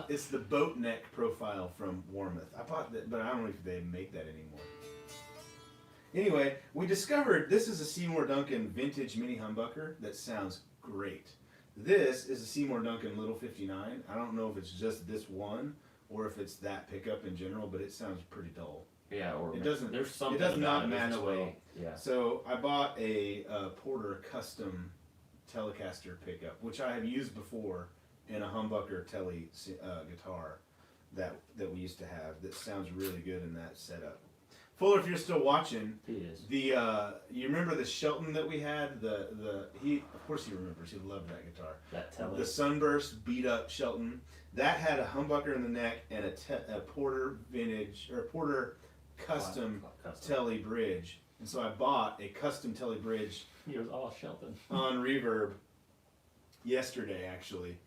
It's the boat neck profile from Warmouth. I bought that, but I don't know if they make that anymore. Anyway, we discovered this is a Seymour Duncan vintage mini humbucker that sounds great. This is a Seymour Duncan Little 59. I don't know if it's just this one or if it's that pickup in general, but it sounds pretty dull. Yeah, or It doesn't- There's something. it does about not it. There's match no well. way. Yeah. So I bought a Porter custom Telecaster pickup, which I have used before in a humbucker Tele guitar that we used to have. That sounds really good in that setup. Fuller, if you're still watching, He is. you remember the Shelton that we had? He of course he remembers. He loved that guitar. That Tele. The Sunburst beat up Shelton that had a humbucker in the neck and a Porter vintage or Porter custom Tele bridge. And so I bought a custom Tele bridge He was all Shelton. on Reverb yesterday actually,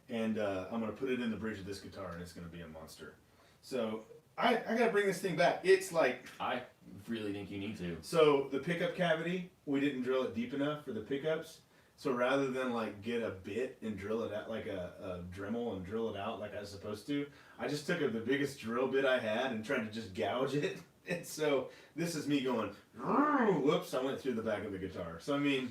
and I'm gonna put it in the bridge of this guitar and it's gonna be a monster. So I gotta bring this thing back. It's like, I really think you need to. so the pickup cavity, we didn't drill it deep enough for the pickups. So rather than like get a bit and drill it out like a Dremel and drill it out like I was supposed to, I just took the biggest drill bit I had and tried to just gouge it. And so this is me going, whoops, I went through the back of the guitar. So I mean,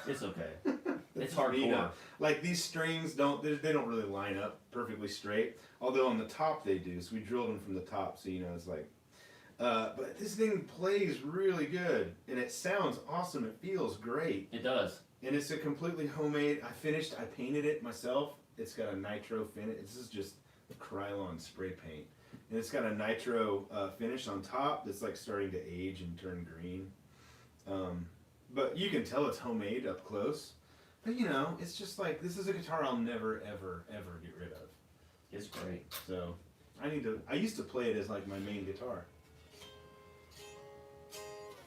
It's okay. It's It's me hardcore. now. Like these strings they don't really line up perfectly straight. Although on the top they do. So we drilled them from the top, so you know it's like. But this thing plays really good, and it sounds awesome. It feels great, It does. and it's a completely homemade. I painted it myself. It's got a nitro finish. This is just Krylon spray paint, and it's got a nitro finish on top that's like starting to age and turn green. But you can tell it's homemade up close. But you know, it's just like, this is a guitar I'll never, ever, ever get rid of. It's great. So, I used to play it as like my main guitar.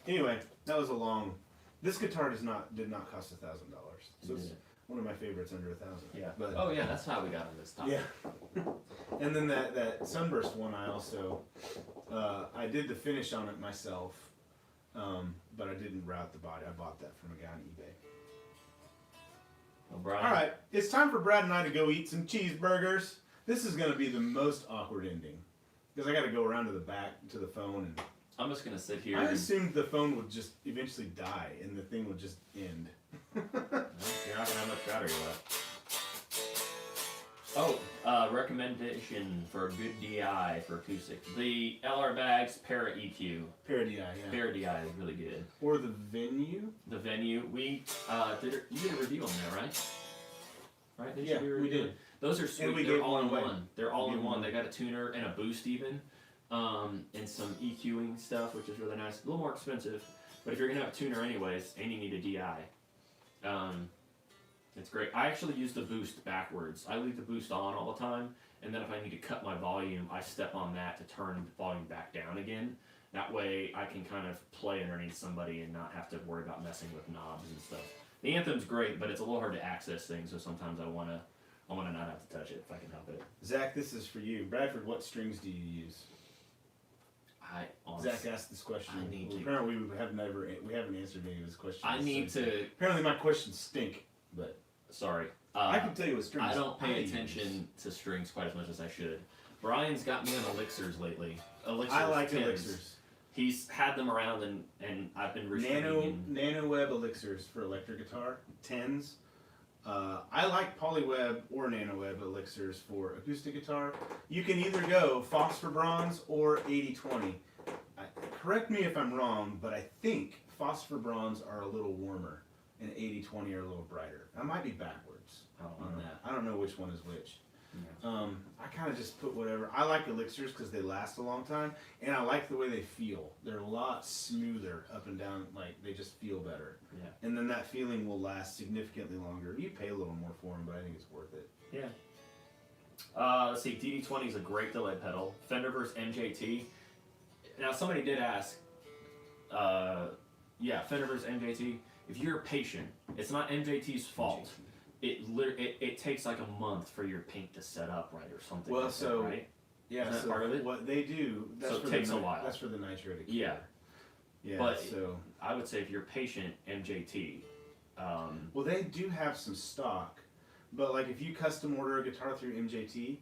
Anyway, that was this guitar did not cost $1,000. So it's one of my favorites under $1,000. Yeah. But, Oh yeah, that's how we got on this topic. yeah. And then that Sunburst one I also, I did the finish on it myself. But I didn't route the body. I bought that from a guy on eBay. Well, Brian. All right, it's time for Brad and I to go eat some cheeseburgers. This is going to be the most awkward ending because I got to go around to the back to the phone, and I'm just gonna sit here. I and- assumed the phone would just eventually die and the thing would just end. You're not gonna have much battery left. Recommendation for a good DI for acoustic. The LR Bags Para EQ. Parody, yeah. Para DI is really good. Or the venue. The venue, we you did a review on there, right? Right? Did you Yeah, do a we review? did. Those are sweet. And we They're gave all in one away. one. They're all We in gave one. one They got a tuner and a boost even, and some EQing stuff, which is really nice. A little more expensive, but if you're gonna have a tuner anyways, and you need a DI, it's great. I actually use the boost backwards. I leave the boost on all the time, and then if I need to cut my volume, I step on that to turn the volume back down again. That way I can kind of play underneath somebody and not have to worry about messing with knobs and stuff. The Anthem's great, but it's a little hard to access things, so sometimes I wanna not have to touch it if I can help it. Zach, this is for you. Bradford, what strings do you use? I honestly, Zach asked this question. I need to- Apparently we haven't answered any of his questions. I need so- to. Apparently my questions stink, but Sorry. I can tell you what strings I don't pay use. attention to strings quite as much as I should. Brian's got me on elixirs lately. Elixirs. I like 10s. elixirs. He's had them around and I've been restraining. Nano web elixirs for electric guitar, 10s. I like polyweb or nano web elixirs for acoustic guitar. You can either go phosphor bronze or 80-20. Correct me if I'm wrong, but I think phosphor bronze are a little warmer and 80-20 are a little brighter. I might be backwards on that. I don't know which one is which. Yeah. I kind of just put whatever. I like elixirs because they last a long time, and I like the way they feel. They're a lot smoother up and down, like they just feel better. Yeah. And then that feeling will last significantly longer. You pay a little more for them, but I think it's worth it. Yeah. Let's see. DD20 is a great delay pedal. Fender vs MJT. Now somebody did ask. Fender vs MJT. If you're patient, it's not MJT's fault. It takes like a month for your paint to set up right or something. Well, like so that, right? yeah, Is that so part of it? what they do, that's So it for takes the, a while. That's for the nitro to Yeah. Yeah, But- so I would say if you're patient, MJT. well, they do have some stock, but like if you custom order a guitar through MJT,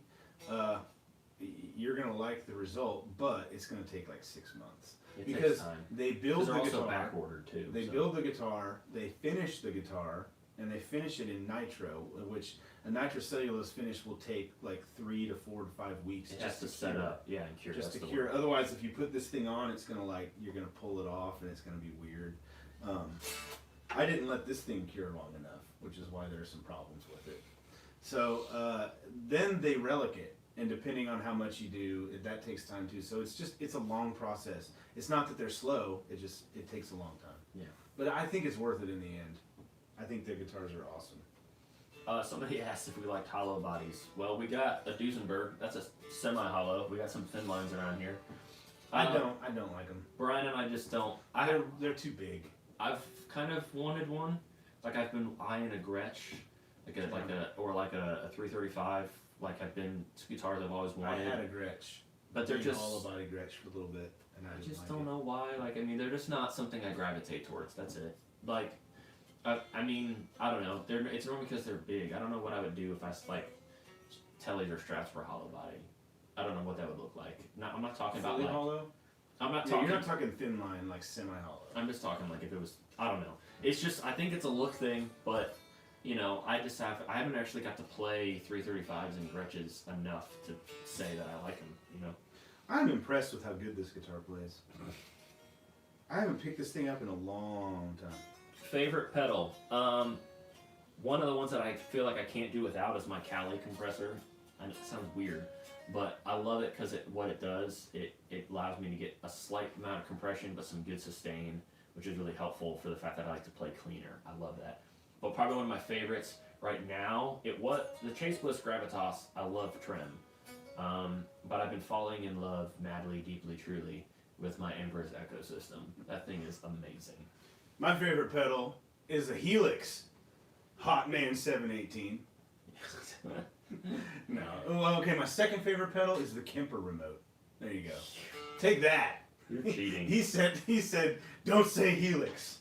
you're gonna like the result, but it's gonna take like 6 months It because takes time. they build Because the they're also guitar. back ordered too. They so. build the guitar, they finish the guitar, and they finish it in nitro, which a nitrocellulose finish will take like 3 to 4 to 5 weeks It has to set cure. up, yeah, and cure. Just That's to the cure. word. Otherwise, if you put this thing on, it's gonna like you're gonna pull it off, and it's gonna be weird. I didn't let this thing cure long enough, which is why there's some problems with it. So then they relic it, and depending on how much you do, that takes time too. So it's a long process. It's not that they're slow; it takes a long time. Yeah. But I think it's worth it in the end. I think the guitars are awesome. Somebody asked if we liked hollow bodies. Well, we got a Duesenberg. That's a semi-hollow. We got some thin lines around here. I don't like them. Brian and I just don't. They're too big. I've kind of wanted one. Like I've been eyeing a Gretsch, like a 335. Like I've been guitars I've always I wanted. had a Gretsch. But they're just. hollow body Gretsch for a little bit, and I I didn't just like don't know why. Like I mean, they're just not something I gravitate towards. That's it. Like, I mean, I don't know. It's normally because they're big. I don't know what I would do if I like tellies or straps for hollow body. I don't know what that would look like. I'm not talking about Fully like. hollow? I'm not Yeah, talking. you're not talking thin line, like semi-hollow. I'm just talking like if it was. I don't know. It's just I think it's a look thing, but you know, I haven't actually got to play 335s and Gretches enough to say that I like them. You know. I'm impressed with how good this guitar plays. I haven't picked this thing up in a long time. Favorite pedal. One of the ones that I feel like I can't do without is my Cali compressor. And it sounds weird, but I love it because what it does, it allows me to get a slight amount of compression, but some good sustain, which is really helpful for the fact that I like to play cleaner. I love that. But probably one of my favorites right now, the Chase Bliss Gravitas. I love trim, but I've been falling in love madly, deeply, truly with my Empress Echo system. That thing is amazing. My favorite pedal is a Helix Hot Man 718. No. Well, okay, my second favorite pedal is the Kemper remote. There you go. Take that. You're cheating. He said, don't say Helix.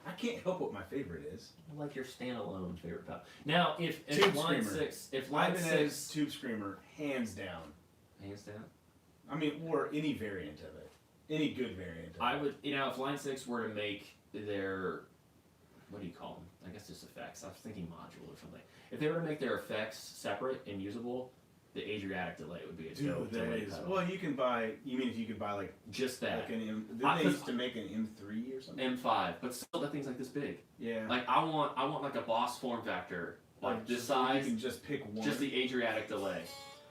I can't help what my favorite is. I like your standalone favorite pedal. Now, if Tube line Screamer. 6, if line Ibanez 6, Tube Screamer, hands down. hands down. I mean, or any variant of it. Any good variant of I it. would, if line 6 were to make their what do you call them? I guess just effects. I was thinking module or something. If they were to make their effects separate and usable, the Adriatic delay would be a dope delay pedal. Well, you can buy. You mean if you could buy like just that like an M? Didn't they used to make an M3 or something? M5, but still that thing's like this big. Yeah. Like I want like a Boss form factor, like this size. You can just pick one. Just the Adriatic delay.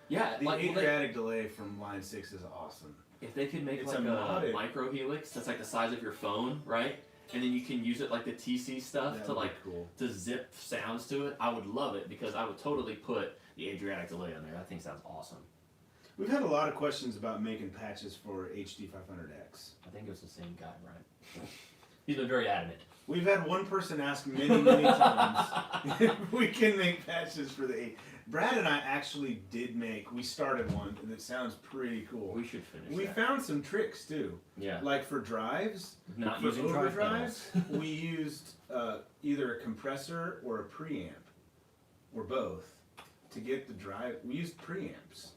Yeah, The like Adriatic delay from Line 6 is awesome. if they could make It's like a a modded- micro helix that's like the size of your phone, right? And then you can use it like the TC stuff That to would be like cool. to zip sounds to it. I would love it because I would totally put the Adriatic delay on there. That thing sounds awesome. We've had a lot of questions about making patches for HD500X. I think it was the same guy, right? He's been very adamant. We've had one person ask many, many times if we can make patches for the 8. Brad and I actually did make, we started one and it sounds pretty cool. We should finish We that. found some tricks too. Yeah. Like for drives, Not for using drive overdrives, pedals. we used either a compressor or a preamp, or both, to get the drive. We used preamps.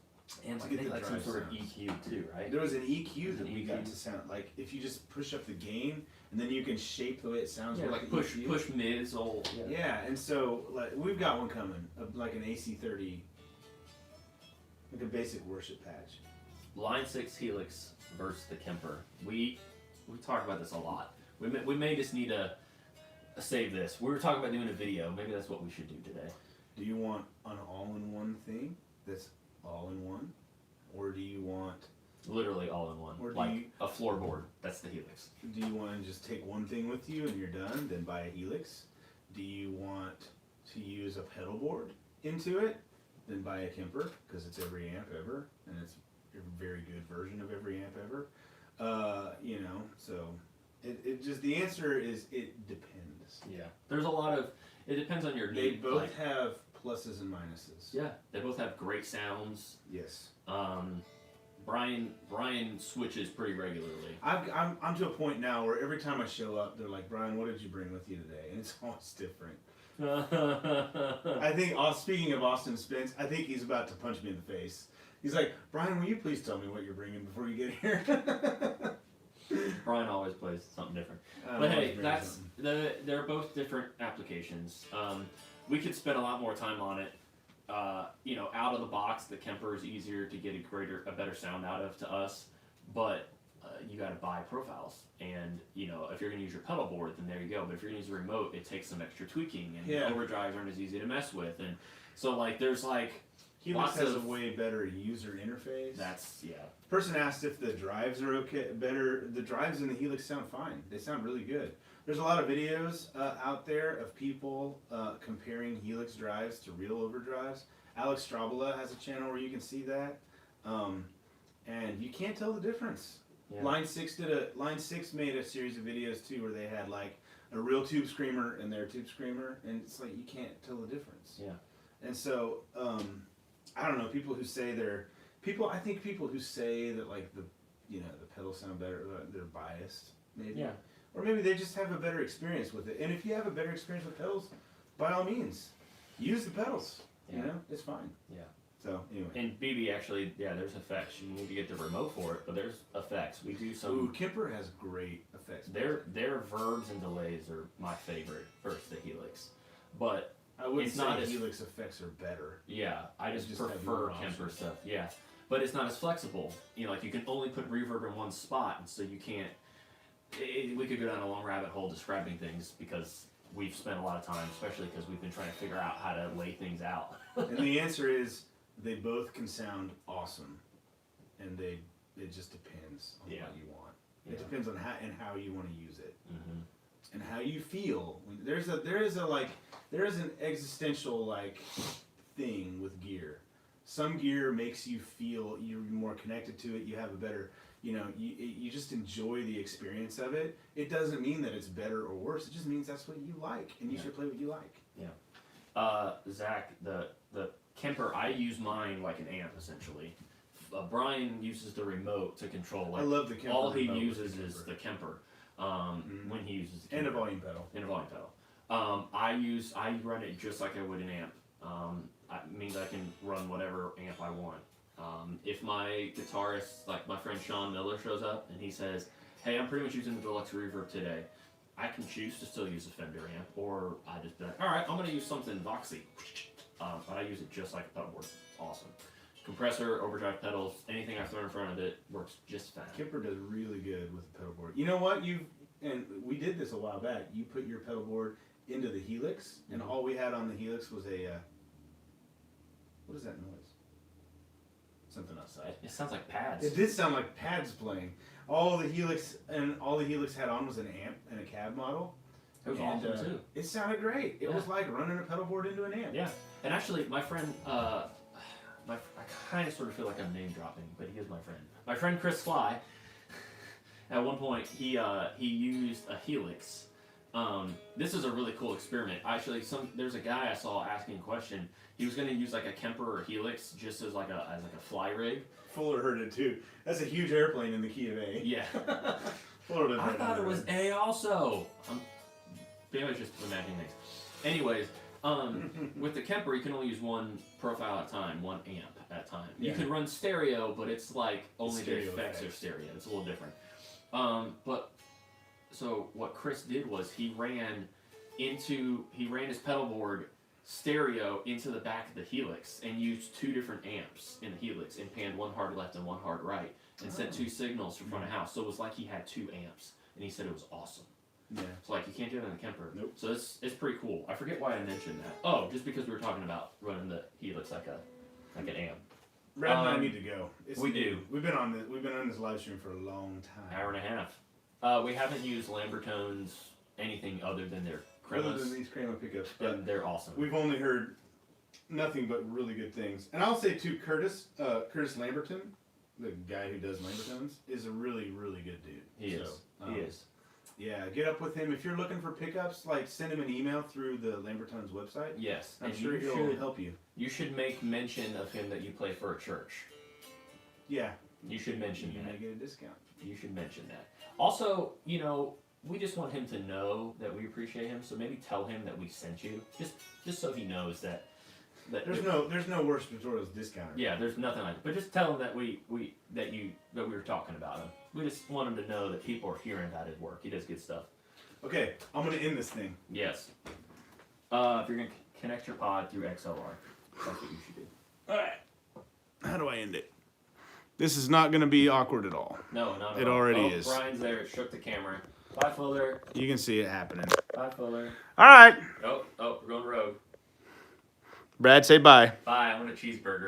And to I get think the like some drive sort of sounds. EQ too, right? There was an EQ There's that an we got EQ. to sound like if you just push up the gain and then you can shape the way it sounds. Yeah, with like the push EQ. mids, old. Yeah, and so like we've got one coming, like an AC30, like a basic worship patch. Line 6 Helix versus the Kemper. We talk about this a lot. We may just need to save this. We were talking about doing a video. Maybe that's what we should do today. Do you want an all-in-one thing that's all-in-one, or do you want Literally all in one. Or do like you- a floorboard. That's the Helix. Do you want to just take one thing with you and you're done, then buy a Helix? Do you want to use a pedal board into it, then buy a Kemper, because it's every amp ever, and it's a very good version of every amp ever? You know, so it just, the answer is it depends. Yeah. There's a lot of, it depends on your They need. both like, have pluses and minuses. yeah, they both have great sounds. Yes. Brian switches pretty regularly. I'm to a point now where every time I show up, they're like, Brian, what did you bring with you today? And it's always different. I think, speaking of Austin Spence, I think he's about to punch me in the face. He's like, Brian, will you please tell me what you're bringing before you get here? Brian always plays something different. I'm But always hey, bringing that's something. they're both different applications. We could spend a lot more time on it. You know, out of the box, the Kemper is easier to get a better sound out of to us, but you got to buy profiles, and you know, if you're going to use your pedal board, then there you go. But if you're going to use a remote, it takes some extra tweaking, and Yeah. overdrives aren't as easy to mess with, and so like there's like Helix lots has of a way better user interface. that's yeah. Person asked if the drives are okay, better. The drives in the Helix sound fine. They sound really good. There's a lot of videos out there of people comparing Helix drives to real overdrives. Alex Strabala has a channel where you can see that, and you can't tell the difference. Yeah. Line 6 made a series of videos too where they had like a real tube screamer and their tube screamer, and it's like you can't tell the difference. Yeah. And so I don't know, people who say I think people who say that like the pedals sound better, they're biased maybe. Yeah. Or maybe they just have a better experience with it. And if you have a better experience with pedals, by all means, use the pedals. Yeah. You know, it's fine. Yeah. So anyway. And BB actually, yeah, there's effects. You need to get the remote for it, but there's effects. We do some. Ooh, Kemper has great effects. Their verbs and delays are my favorite versus the Helix, but I wouldn't it's say not as- Helix effects are better. yeah, I just just have prefer more Kemper options. stuff. Yeah, but it's not as flexible. You know, like you can only put reverb in one spot, and so you can't. We could go down a long rabbit hole describing things because we've spent a lot of time, especially because we've been trying to figure out how to lay things out. And the answer is they both can sound awesome, and it just depends on Yeah. what you want. Yeah. It depends on how you want to use it Mm-hmm. and how you feel. There is an existential like thing with gear. Some gear makes you feel you're more connected to it. You have a better, you just enjoy the experience of it. It doesn't mean that it's better or worse. It just means that's what you like, and you Yeah. should play what you like. Zach, the Kemper, I use mine like an amp essentially. Brian uses the remote to control. Like, I love the Kemper all he remote with uses the is Kemper. the Kemper. When he uses the And a Kemper. volume pedal. And a volume pedal. I run it just like I would an amp. It means I can run whatever amp I want. If my guitarist, like my friend Sean Miller, shows up and he says, "Hey, I'm pretty much using the deluxe reverb today," I can choose to still use a Fender amp, or I just be like, all right, I'm gonna use something Voxy. But I use it just like a pedalboard. It's awesome. Compressor, overdrive pedals, anything I throw in front of it works just fine. Kemper does really good with the pedal board. You know what? And we did this a while back. You put your pedal board into the Helix, and all we had on the Helix was a what is that noise? Something outside. It sounds like pads. It did sound like pads playing. All the Helix had on was an amp and a cab model. It was and, awesome too. It sounded great. It was like running a pedal board into an amp. Yeah, and actually, my friend, I kind of sort of feel like I'm name dropping, but he is my friend. My friend Chris Fly. At one point, he used a Helix. This is a really cool experiment. Actually, there's a guy I saw asking a question. He was going to use like a Kemper or Helix just as like a fly rig. Fuller heard it too. That's a huge airplane in the key of A. Yeah. Fuller I thought it was A also. Maybe I was just imagining things. Anyways, with the Kemper, you can only use one profile at a time, one amp at a time. Yeah. You can run stereo, but it's like only the Stereo effects are effects. stereo. It's a little different. So what Chris did was he ran his pedal board stereo into the back of the Helix and used two different amps in the Helix and panned one hard left and one hard right and sent two signals from front of house. So it was like he had two amps, and he said it was awesome. Yeah. So like you can't do that in the Kemper. Nope. So it's pretty cool. I forget why I mentioned that. Oh, just because we were talking about running the Helix like an amp. Brad and I need to go. We do. We've been on this live stream for a long time. Hour and a half. We haven't used Lambertones anything other than their Other Cremas, than these Crema pickups, but and they're awesome. we've only heard nothing but really good things. And I'll say too, Curtis Lamberton, the guy who does Lambertones, is a really, really good dude. He is. He is. Yeah, get up with him. If you're looking for pickups, like send him an email through the Lambertones website. Yes. I'm and sure you he'll should, help you. you should make mention of him that you play for a church. Yeah. You should mention You that. may get a discount. You should mention that. Also, we just want him to know that we appreciate him. So maybe tell him that we sent you, just so he knows that. There's no worse tutorials discount. Yeah, there's nothing like that. But just tell him that we were talking about him. We just want him to know that people are hearing about his work. He does good stuff. Okay, I'm gonna end this thing. Yes. If you're gonna connect your pod through XLR, that's what you should do. All right. How do I end it? This is not gonna be awkward at all. No, not at It all. already is. Brian's there. It shook the camera. Bye, Fuller. You can see it happening. Bye, Fuller. All right. Oh, we're going rogue. Brad, say bye. Bye. I want a cheeseburger.